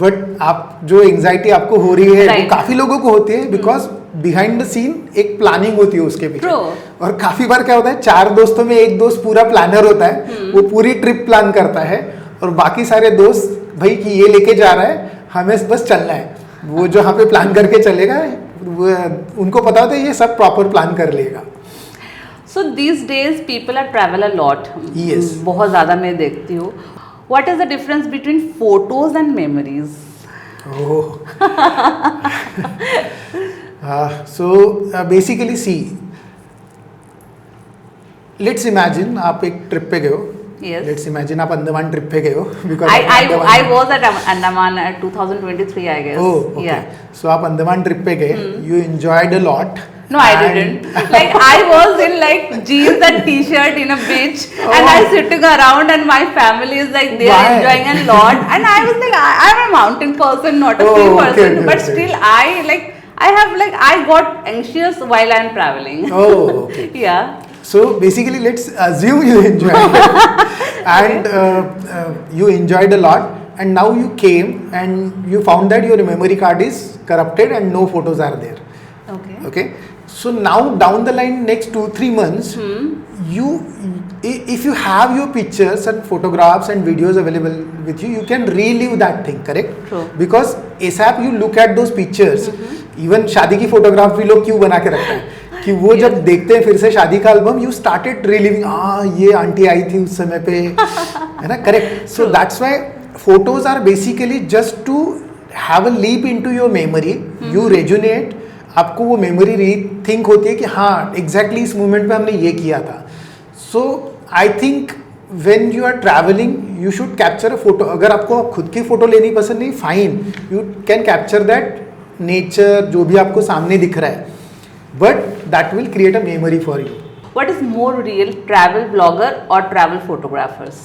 बट आप जो एंजाइटी आपको हो रही है वो काफ़ी लोगों को होती है, बिकॉज बिहाइंड द सीन एक प्लानिंग होती है उसके पीछे। True. और काफी बार क्या होता है, 4 दोस्तों में एक दोस्त पूरा प्लानर होता है, वो पूरी ट्रिप प्लान करता है, और बाकी सारे दोस्त भाई कि ये लेके जा रहा है, हमें बस चलना है। वो जो यहाँ पे प्लान करके चलेगा, उनको पता होता है ये सब प्रॉपर प्लान कर लेगा। So these days people are travel a lot. Yes. बहुत ज़्यादा मैं देखती हूँ. What is the difference between photos and memories? So basically see, let's imagine आप एक ट्रिप पे गए हो। Yes. Let's imagine आप अंडमान ट्रिप पे गए हो, because I was at Andaman at 2023 I guess. Oh, okay. Yeah. So आप अंडमान ट्रिप पे गए, you enjoyed a lot. No, I didn't. Like I was in like jeans and t-shirt in a beach, and I sitting around, and my family is like they are Why? enjoying a lot, and I was like I'm a mountain person, not a sea Oh, okay, person, okay, but okay. still I got anxious while I'm traveling. Oh, okay. Yeah. So basically, let's assume you enjoyed it, and you enjoyed a lot, and now you came and you found that your memory card is corrupted and no photos are there. Okay. Okay. So now down the line, next 2-3 months, if you have your pictures and photographs and videos available with you, you can relive that thing, correct? True. Because ASAP you look at those pictures, even शादी की photograph भी लोग क्यों बना के रखते हैं कि वो जब देखते हैं फिर से शादी का एल्बम, you started reliving, ये आंटी आई थी उस समय पे, है ना, correct? So that's why photos are basically just to have a leap into your memory, you resonate, आपको वो मेमोरी रीथिंक होती है कि हाँ एग्जैक्टली इस मोमेंट पे हमने ये किया था. So I think when you are travelling you should capture a photo. अगर आपको खुद की फोटो लेनी पसंद नहीं, fine, you can capture that nature जो भी आपको सामने दिख रहा है, but that will create a memory for you. What is more real, travel blogger or travel photographers?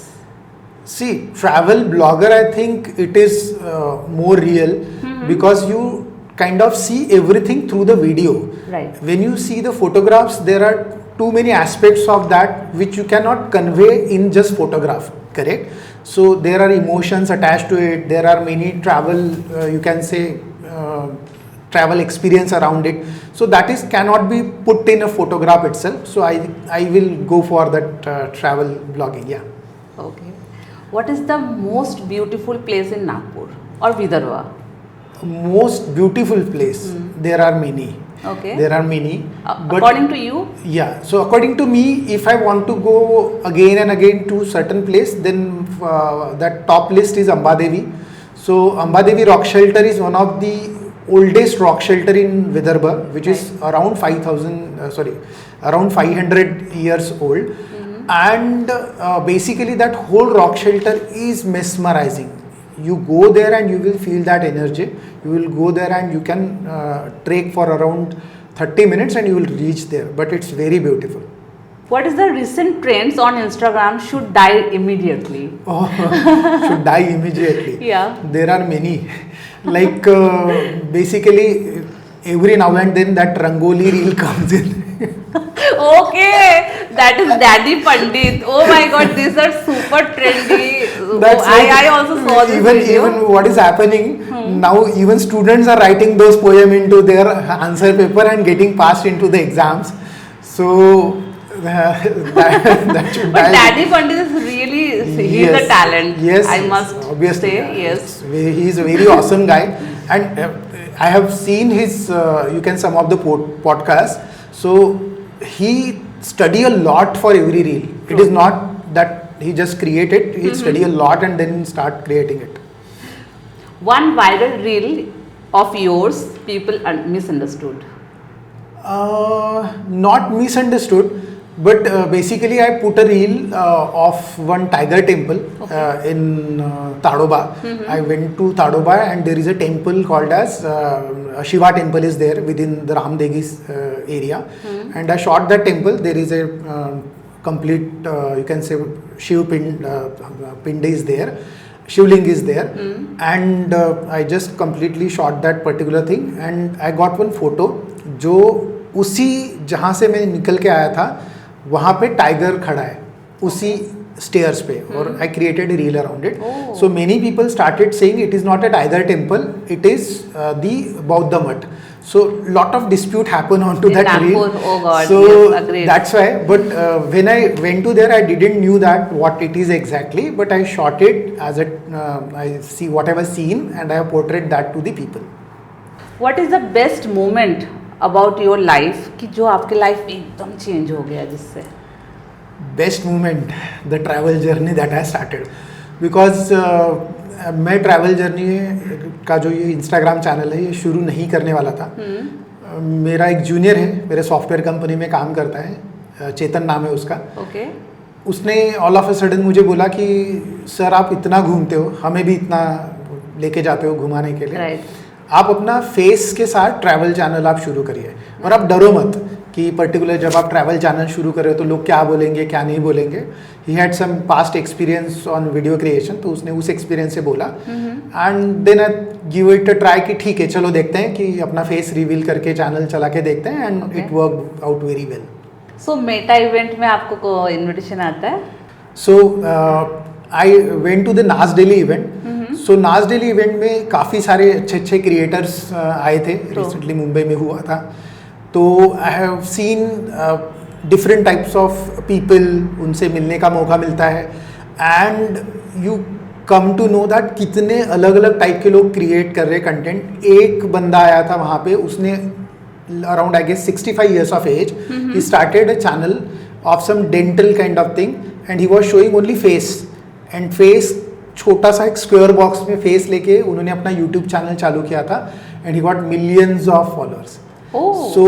See, travel blogger, I think it is more real because you kind of see everything through the video. Right. When you see the photographs, there are too many aspects of that which you cannot convey in just photograph, correct? So there are emotions attached to it. There are many travel, you can say, travel experience around it. So that is cannot be put in a photograph itself. So I will go for that travel blogging. Yeah. Okay. What is the most beautiful place in Nagpur or Vidarbha? Most beautiful place. There are many. Okay. There are many. But According to you? yeah. So according to me, if I want to go again and again to certain place, then that top list is Amba Devi. So Amba Devi Rock Shelter is one of the oldest rock shelter in Vidarbha, which is around 500 years old. And basically that whole rock shelter is mesmerizing. You go there and you will feel that energy. You will go there and you can trek for around 30 minutes and you will reach there. But it's very beautiful. What is the recent trends on Instagram should die immediately? Oh, should die immediately. Yeah. There are many. Like basically every now and then that Rangoli reel comes in. Okay, that is Daddy Pandit. Oh my God, these are super trendy. That's I also saw this video. Even what is happening now, even students are writing those poem into their answer paper and getting passed into the exams. So that should But die. Daddy Pandit is really, he's a talent. Yes, I must obviously, say, yes. He is a very awesome guy, and I have seen his you can some of the podcasts. So he study a lot for every reel. It is not that he just create it. He study a lot and then start creating it. One viral reel of yours, people misunderstood. Not misunderstood, but basically I put a reel of one tiger temple in Tadoba. I went to Tadoba and there is a temple called as Shiva temple is there within the Ramdegi's area, and I shot that temple. There is a complete you can say Shiv pind is there, Shivling is there, and I just completely shot that particular thing, and I got one photo जो उसी जहाँ से मैं निकल के आया था वहाँ पे टाइगर खड़ा है उसी स्टेयर्स पे, और I created reel around it. So many people started saying it is not a tiger temple, it is the बौद्ध मठ. So lot of dispute happen onto In that Nagpur, reel. oh God, So yes, agreed. that's why. But when I went to there, I didn't knew that what it is exactly. But I shot it as a I see whatever scene and I have portrayed that to the people. What is the best moment about your life कि जो आपके life में एकदम change हो गया जिससे? Best moment, the travel journey that I started, because मैं travel journey का जो ये इंस्टाग्राम चैनल है ये शुरू नहीं करने वाला था. मेरा एक जूनियर है, मेरे सॉफ्टवेयर कंपनी में काम करता है, चेतन नाम है उसका. ओके. उसने ऑल ऑफ अ सडन मुझे बोला कि सर आप इतना घूमते हो, हमें भी इतना लेके जाते हो घुमाने के लिए, राइट. आप अपना फेस के साथ ट्रैवल चैनल आप शुरू करिए और आप डरो मत कि पर्टिकुलर जब आप ट्रैवल चैनल शुरू करें तो लोग क्या बोलेंगे क्या नहीं बोलेंगे. He had some past experience on video creation, तो उसने उस एक्सपीरियंस से बोला and then I give it a try कि ठीक है चलो देखते हैं कि अपना फेस रिवील करके चैनल चला के देखते हैं and it work out very well. So Meta event में आपको इनविटेशन आता है? So I went to the Nas Daily event. So Nas Daily event में काफ़ी सारे अच्छे अच्छे क्रिएटर्स आए थे. रिसेंटली मुंबई में हुआ था. तो I have seen different types of people, उनसे मिलने का मौका मिलता है and you come to know that कितने अलग अलग टाइप के लोग क्रिएट कर रहे कंटेंट. एक बंदा आया था वहाँ पे, उसने around I guess 65 years of age, he started a channel of some dental kind of thing and he was showing only face and face, छोटा सा एक स्क्वायर बॉक्स में फेस लेके उन्होंने अपना यूट्यूब चैनल चालू किया था and he got millions of followers. So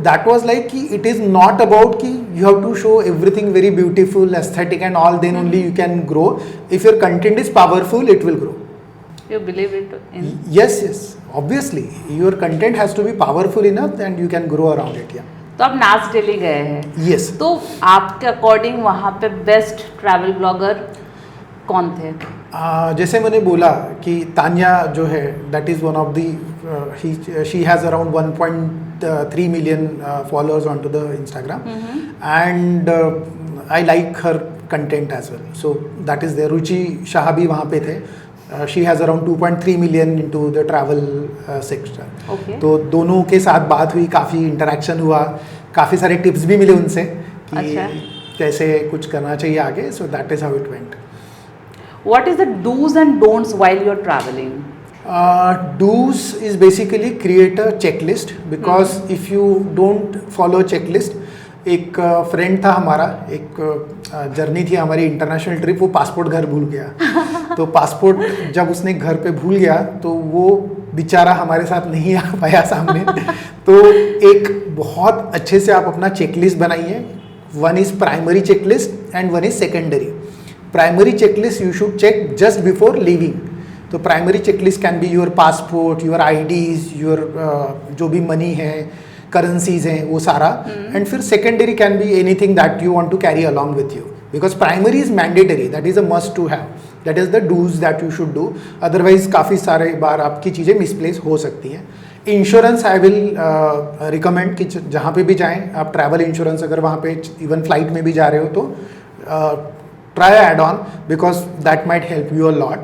that was like कि it is not about कि you have to show everything very beautiful, aesthetic and all, then only you can grow. If your content is powerful, it will grow. You believe it in? Yes, obviously your content has to be powerful enough and you can grow around it. Yeah. तो आप Nas Daily गए हैं. Yes. तो आपके according वहाँ पे best travel blogger कौन थे? जैसे मैंने बोला कि तान्या जो है that is one of the, she has around 1.3 million followers on to the Instagram and I like her content as well. So that is there. Ruchi Shah भी वहाँ पे थे. She has around 2.3 million into the travel sector. तो दोनों के साथ बात हुई, काफ़ी इंटरेक्शन हुआ, काफ़ी सारे टिप्स भी मिले उनसे कि कैसे कुछ करना चाहिए आगे. सो that is how it went. What is the do's and don'ts while you're traveling? Do's is basically create a checklist, because if you don't follow checklist, एक फ्रेंड था हमारा, एक जर्नी थी हमारी इंटरनेशनल ट्रिप, वो पासपोर्ट घर भूल गया. तो पासपोर्ट जब उसने घर पे भूल गया तो वो बेचारा हमारे साथ नहीं आ पाया सामने. तो एक बहुत अच्छे से आप अपना चेकलिस्ट बनाइए. One is primary checklist and one is secondary. Primary checklist you should check just before leaving. तो primary checklist can be your passport, your IDs, your जो भी मनी है, करेंसीज हैं, वो सारा. एंड फिर secondary can be anything that you want to carry along with you, because primary is mandatory, that is a must to have, that is the dos that you should do. Otherwise काफ़ी सारे बार आपकी चीज़ें misplace हो सकती हैं. Insurance I will recommend कि जहाँ पे भी जाएँ आप ट्रैवल इंश्योरेंस, अगर वहाँ पे इवन फ्लाइट में भी जा रहे हो तो try add on, because that might help you a lot.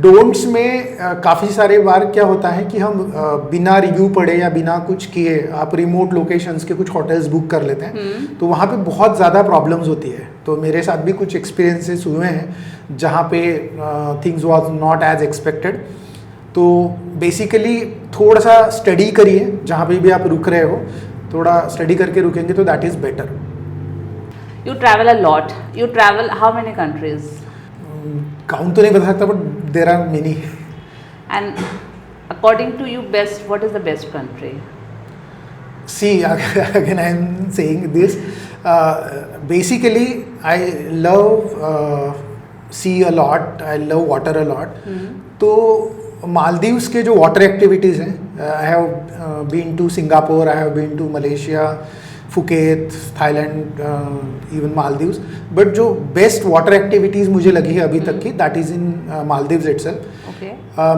Don'ts में काफ़ी सारे बार क्या होता है कि हम बिना रिव्यू पढ़े या बिना कुछ किए आप रिमोट लोकेशंस के कुछ होटल्स बुक कर लेते हैं. तो वहाँ पे बहुत ज़्यादा प्रॉब्लम्स होती है. तो मेरे साथ भी कुछ एक्सपीरियंसेस हुए हैं जहाँ पे things was not as expected. तो बेसिकली थोड़ा सा स्टडी करिए, जहाँ पे भी आप रुक रहे हो थोड़ा स्टडी करके रुकेंगे तो that is better. You travel a lot. You travel how many countries? Count तो नहीं बता सकता, but there are many. And according to you, what is the best country? See, again I am saying this. Basically, I love sea a lot. I love water a lot. तो मालदीव्स के जो water activities हैं, I have been to Singapore, I have been to Malaysia, Phuket, Thailand, even Maldives. But जो best water activities मुझे लगी है अभी तक की, that is in Maldives itself.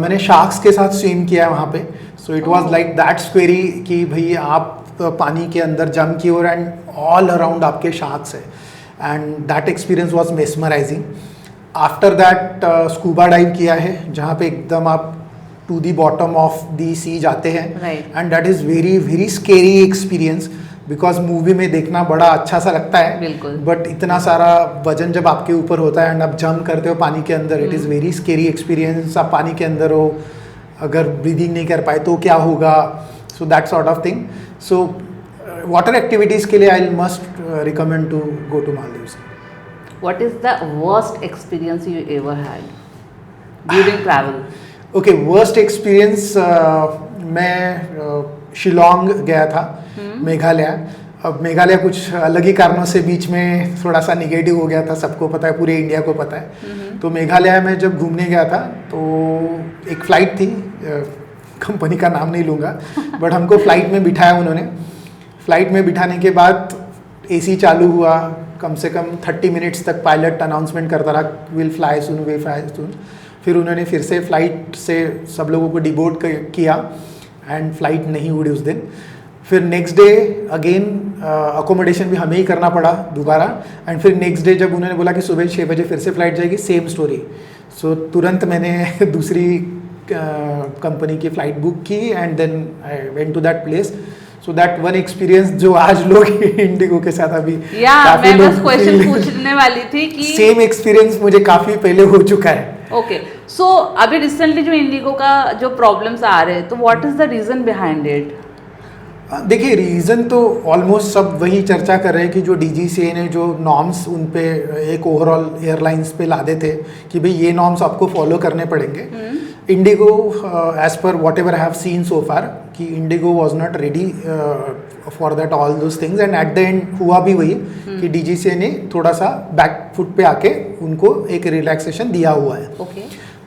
मैंने शार्क्स के साथ स्विम किया है वहाँ पे. So it was like that scary कि भाई आप पानी के अंदर जम की और एंड ऑल अराउंड आपके शार्क्स है, and that experience was mesmerising. After that scuba dive किया है, जहाँ पे एकदम आप to the bottom of the sea जाते हैं, Right. And that is very very scary experience, because movie में देखना बड़ा अच्छा सा लगता है, बिल्कुल। बट इतना सारा वजन जब आपके ऊपर होता है एंड आप जंप करते हो पानी के अंदर, it is very scary experience. आप पानी के अंदर हो, अगर ब्रीदिंग नहीं कर पाए तो क्या होगा, so that sort of thing. So water activities के लिए I must recommend to go to Maldives. What is the worst experience you ever had during travel? Okay, worst experience, मैं शिलोंग गया था, मेघालय। अब मेघालय कुछ अलग ही कारणों से बीच में थोड़ा सा निगेटिव हो गया था, सबको पता है, पूरे इंडिया को पता है। तो मेघालय में जब घूमने गया था तो एक फ़्लाइट थी, कंपनी का नाम नहीं लूँगा, बट हमको फ़्लाइट में बिठाया उन्होंने। फ़्लाइट में बिठाने के बाद एसी चालू हुआ, कम से कम 30 मिनट्स तक पायलट अनाउंसमेंट करता रहा, will fly soon, will fly soon. फिर उन्होंने फिर से फ़्लाइट से सब लोगों को डिबोर्ड किया एंड फ्लाइट नहीं उड़ी उस दिन। फिर नेक्स्ट डे अगेन अकोमोडेशन भी हमें ही करना पड़ा दोबारा, एंड फिर नेक्स्ट डे जब उन्होंने बोला कि सुबह 6 बजे फिर से फ़्लाइट जाएगी, सेम स्टोरी। सो तुरंत मैंने दूसरी कंपनी की फ़्लाइट बुक की and then I went to that place. So that one experience जो आज लोग इंडिगो के साथ अभी मैं बस क्वेश्चन पूछने वाली थी कि सेम एक्सपीरियंस मुझे काफ़ी पहले हो चुका है। ओके, सो अभी रिसेंटली जो इंडिगो का जो प्रॉब्लम्स आ रहे हैं, तो what is the reason behind it? देखिए, रीज़न तो ऑलमोस्ट सब वही चर्चा कर रहे हैं कि जो DGCA ने जो नॉर्म्स उन पे एक ओवरऑल एयरलाइंस पे लादे थे कि भाई ये नॉर्म्स आपको फॉलो करने पड़ेंगे। IndiGo as per whatever I have seen so far कि IndiGo was not ready for that all those things, and at the end हुआ भी वही कि DGCA ने थोड़ा सा बैक फुट पे आके उनको एक रिलैक्सेशन दिया हुआ है। ओके,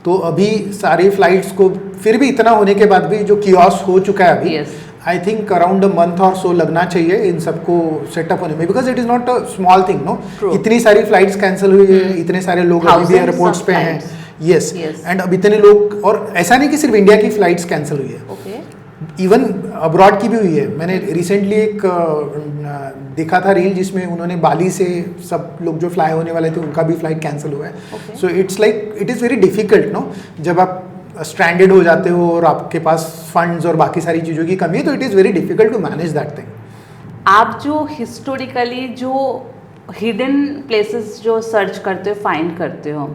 तो अभी सारी फ्लाइट्स को फिर भी इतना होने के बाद भी जो कियोस्क हो चुका है अभी, Yes. I think around a month or so लगना चाहिए इन सबको सेटअप होने में, because it is not a small thing, no. True. इतनी सारी फ्लाइट्स कैंसिल हुई है, इतने सारे लोग अभी भी Thousands एयरपोर्ट्स of पे हैं। flights. Yes, Yes. एंड अब इतने लोग, और ऐसा नहीं कि सिर्फ इंडिया की फ्लाइट्स कैंसिल हुई है, ओके, इवन अब्रॉड की भी हुई है। मैंने रिसेंटली एक देखा था रील जिसमें उन्होंने बाली से सब लोग जो फ्लाई होने वाले थे उनका भी फ्लाइट कैंसिल हुआ है। Okay. So it's like it is very difficult, no, जब आप स्ट्रैंडेड हो जाते हो और आपके पास फंड्स और बाकी सारी चीज़ों की कमी है, तो it is very difficult to manage that thing. आप जो हिस्टोरिकली जो हिडन प्लेसेस जो सर्च करते हो, फाइंड करते हो,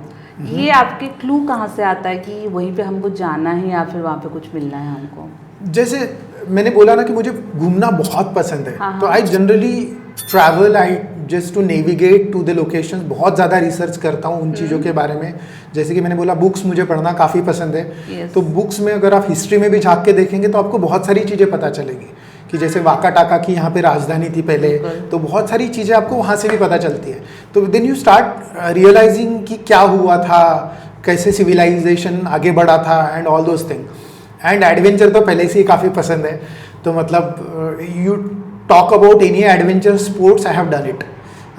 ये आपके क्लू कहाँ से आता है कि वहीं पे हमको जाना है या फिर वहाँ पे कुछ मिलना है हमको? जैसे मैंने बोला ना कि मुझे घूमना बहुत पसंद है, हाँ, तो हाँ। I generally travel, I just to navigate to the locations, बहुत ज़्यादा रिसर्च करता हूँ उन चीज़ों के बारे में। जैसे कि मैंने बोला, बुक्स मुझे पढ़ना काफ़ी पसंद है। Yes. तो बुक्स में अगर आप हिस्ट्री में भी झाँक के देखेंगे तो आपको बहुत सारी चीज़ें पता चलेगी कि जैसे वाका टाका की यहाँ पे राजधानी थी पहले, बिल्कुल। तो बहुत सारी चीज़ें आपको वहाँ से भी पता चलती है। तो देन यू स्टार्ट रियलाइजिंग कि क्या हुआ था, कैसे सिविलाइजेशन आगे बढ़ा था and all those thing. And adventure तो पहले से ही काफ़ी पसंद है, तो मतलब you talk about any adventure sports, I have done it.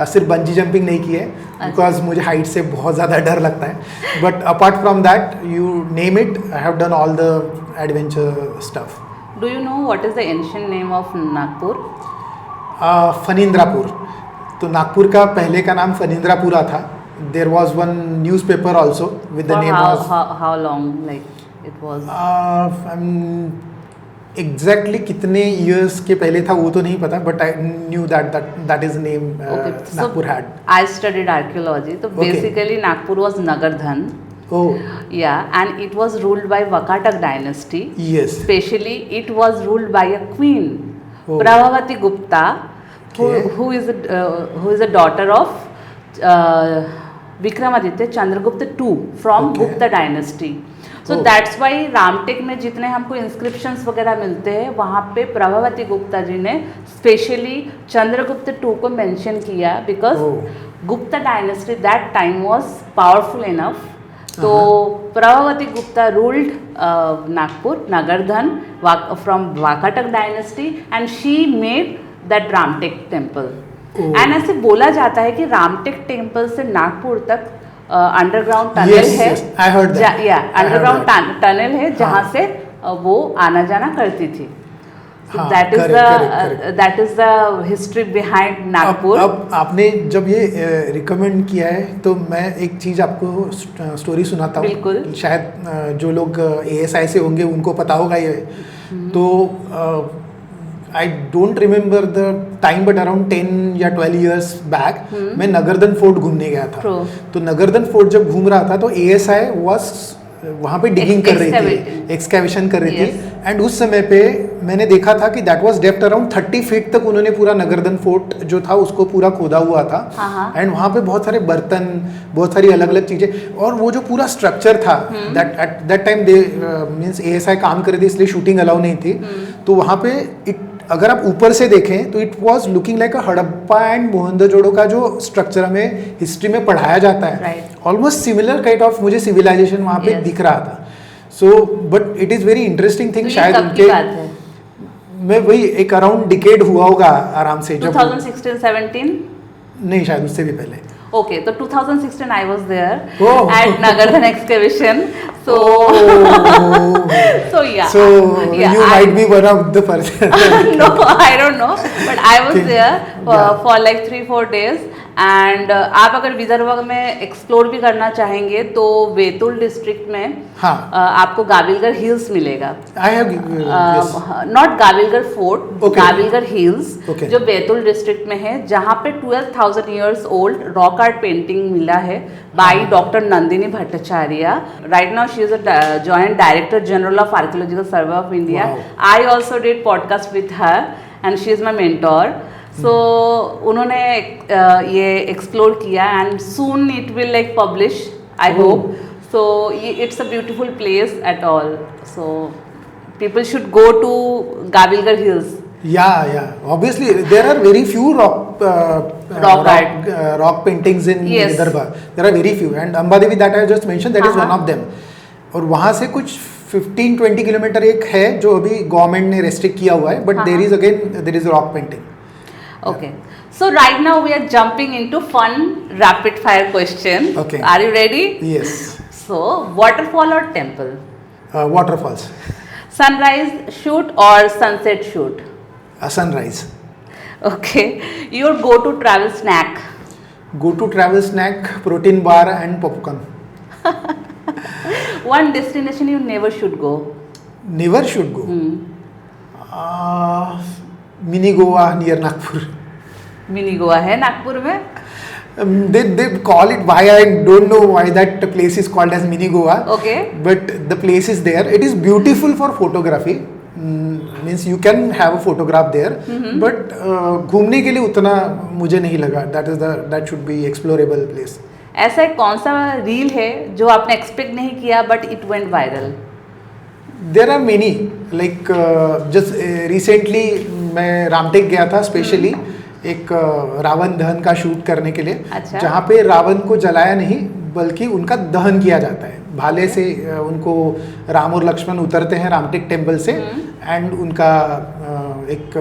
सिर्फ बंजी जंपिंग नहीं की है बिकॉज मुझे हाइट से बहुत ज़्यादा डर लगता है, but apart from that you name it, I have done all the adventure stuff. Do you know what is the ancient name of Nagpur? Phanindrapur. तो नागपुर का पहले का नाम फनिंद्रापुरा था। There was one newspaper also with the name of, how long like it was? Exactly कितने years के पहले था वो तो नहीं पता, but I knew that is name Nagpur had. I studied archaeology, तो Okay. Basically Nagpur was Nagardhan, oh and it was ruled by Vakatak dynasty. Yes, Especially it was ruled by a queen, Oh. Pravavati Gupta, Okay. who is a daughter of Vikramaditya Chandragupta II from Okay. Gupta dynasty. So Oh. that's why Ramtek में जितने हमको inscriptions वगैरह मिलते हैं, वहाँ पे प्रभावती गुप्ता जी ने specially Chandragupta II को मेंशन किया, because Oh. Gupta dynasty that time was powerful enough. तो Prabhavati Gupta ruled Nagpur, Nagardhan, from Vakataka dynasty, and she made that Ramtek temple. Oh. And ऐसे बोला जाता है कि रामटेक टेम्पल से नागपुर तक अंडरग्राउंड टनल Yes, है। yes, I heard that. या I heard underground that. Tunnel है जहाँ हाँ. से वो आना जाना करती थी। So हाँ, that is correct. that is the history behind Nagpur. अब आपने जब ये रिकमेंड किया है तो मैं एक चीज़ आपको स्टोरी सुनाता हूँ। बिल्कुल। शायद जो लोग ASI से होंगे उनको पता होगा ये। तो I don't remember the time but around 10 या 12 years बैक मैं नगरदन फोर्ट घूमने गया था। True. तो नगरदन फोर्ट जब घूम रहा था तो ASI वॉज वहाँ पे डिगिंग कर रही थी, एक्सकैवेशन कर रही Yes. थी। एंड उस समय पे मैंने देखा था कि that was depth around 30 feet तक उन्होंने पूरा नगरदन फोर्ट जो था उसको पूरा खोदा हुआ था। हाँ। एंड वहाँ पे बहुत सारे बर्तन, बहुत सारी अलग अलग चीजें, और वो जो पूरा स्ट्रक्चर था that at that time they means ASI काम कर रही थी इसलिए शूटिंग अलाउ नहीं थी। तो वहाँ पे अगर आप ऊपर से देखें तो it was looking like a Harappa and Mohenjodaro का जो स्ट्रक्चर हमें हिस्ट्री में पढ़ाया जाता है, Right. Almost similar kind of मुझे सिविलाइजेशन वहाँ पे Yes. दिख रहा था। So but it is very interesting thing. तो ये शायद कब की उनके बात है? मैं वही एक अराउंड डिकेड हुआ होगा आराम से, जब 2016-17. नहीं शायद उससे भी पहले। Okay, so 2016 I was there Oh. at Nagardhan excavation. So so yeah. So yeah, you might be one of the person. No, I don't know, but I was Okay. there Yeah. for like 3-4 days. And आप अगर विदर्भ में explore भी करना चाहेंगे तो वेतुल district में हाँ। आपको गाविलगर हिल्स मिलेगा। I have yes. Not Gavilgarh fort, Okay. Gavilgarh hills Okay. जो बैतूल डिस्ट्रिक्ट में है, जहाँ पे 12,000 years old rock art painting मिला है by doctor Nandini Bhattacharya. Right now she is a joint director general of Archaeological Survey of India. Wow. I also did podcast with her and she is my mentor. So उन्होंने ये explore किया and soon it will like publish, I Oh. Hope. So it's a beautiful place at all, so people should go to Gavilgar Hills. Yeah. Obviously, there are very few rock art. rock paintings in Yes. Vidarbha. There are very few, and Ambadevi that I just mentioned, that is one हाँ. of them. और वहाँ से कुछ 15-20 kilometre एक है जो अभी government ने रेस्ट्रिक्ट किया हुआ है, but there is again there is rock painting. Okay. So right now we are jumping into fun rapid fire question. Okay. Are you ready? Yes. So waterfall or temple? Waterfalls. Sunrise shoot or sunset shoot? Sunrise. Okay. Your go-to travel snack? Go to travel snack, protein bar and popcorn. One destination you never should go? Never should go. Mini Goa near Nagpur. Mini Goa है नागपुर में? They call it, why I don't know why that place is called as Mini Goa. Okay. But the place is there. It is beautiful for photography. Means you can have a photograph there. But घूमने के लिए उतना मुझे नहीं लगा. That should be explorable place. ऐसा एक कौन सा रील है जो आपने एक्सपेक्ट नहीं किया but it went viral? There are many. Like just recently मैं रामटेक गया था स्पेशली एक रावण दहन का शूट करने के लिए। अच्छा। जहाँ पे रावण को जलाया नहीं बल्कि उनका दहन किया जाता है। भाले से उनको राम और लक्ष्मण उतरते हैं रामटेक टेम्पल से एंड उनका एक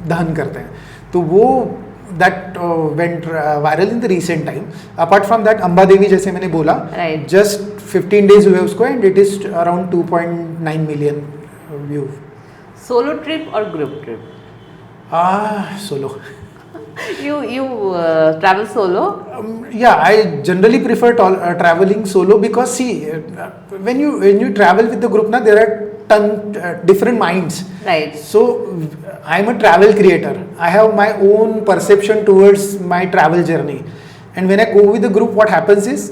दहन करते हैं। तो वो that went viral in the recent time. Apart from that Amba Devi जैसे मैंने बोला, Right. जस्ट 15 days हुए उसको and it is around 2.9 million view. Solo trip और group trip? Solo. You travel solo? Yeah, I generally prefer traveling solo because see, when you travel with the group, na, there are different minds. Right. So I'm a travel creator. I have my own perception towards my travel journey, and when I go with the group, what happens is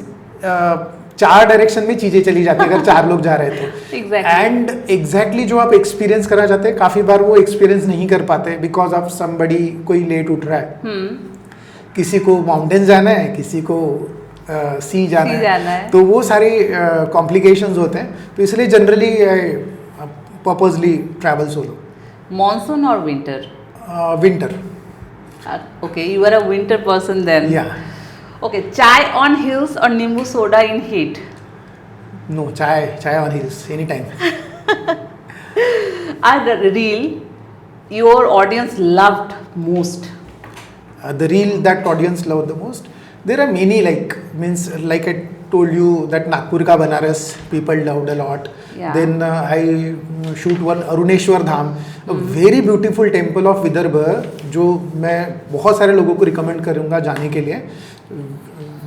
चार direction में चीजें चली जाती है अगर चार लोग जा रहे तो। एंड एग्जैक्टली जो आप एक्सपीरियंस करना चाहते हैं काफी बार वो एक्सपीरियंस नहीं कर पाते बिकॉज ऑफ समबडी, कोई लेट उठ रहा है, किसी को माउंटेन जाना है, किसी को सी जाना है, तो वो सारे कॉम्प्लिकेशंस होते हैं। तो इसलिए generally purposely travel solo. Monsoon और winter? Winter. Okay, you are a winter person then. Yeah. Okay, chai on hills or nimbu soda in heat? No, chai on hills anytime. A reel your audience loved most? The reel that audience loved the most, there are many, like told you that Nagpur ka Banaras people loved a lot. Yeah. Then I shoot one Aruneshwar Dham, a very beautiful temple of Vidarbha, जो मैं बहुत सारे लोगों को recommend करूँगा जाने के लिए.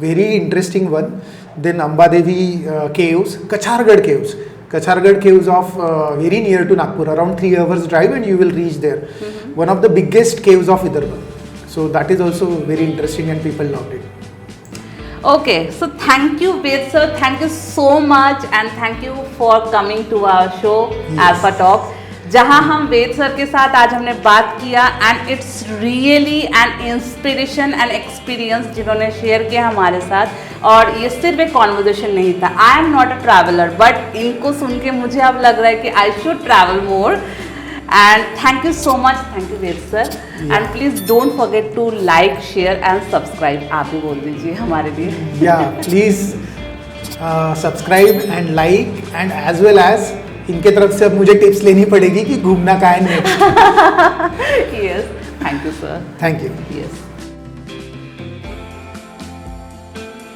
Very interesting one. Then Amba Devi caves, Kachargarh caves. Kachargarh caves of very near to Nagpur, around 3 hours drive, and you will reach there. One of the biggest caves of Vidarbha. So that is also very interesting, and people loved it. Okay, so thank you, Ved sir. Thank you so much, and thank you for coming to our show, Alpha Talk. जहाँ हम वेद sir के साथ आज हमने बात किया, and it's really an inspiration and experience जिन्होंने share किया हमारे साथ. और ये सिर्फ एक कॉन्वर्जेशन नहीं था. I am not a traveller, but इनको सुन के मुझे अब लग रहा है कि I should travel more. And thank you so much. Thank you Ved sir. And please don't forget to like, share and subscribe. आप भी बोल दीजिए हमारे लिए. Yeah, please subscribe and like, and as well as इनके तरफ से अब मुझे टिप्स लेनी पड़ेगी कि घूमना कहाँ है next. Yes, thank you, sir. Thank you. Yes.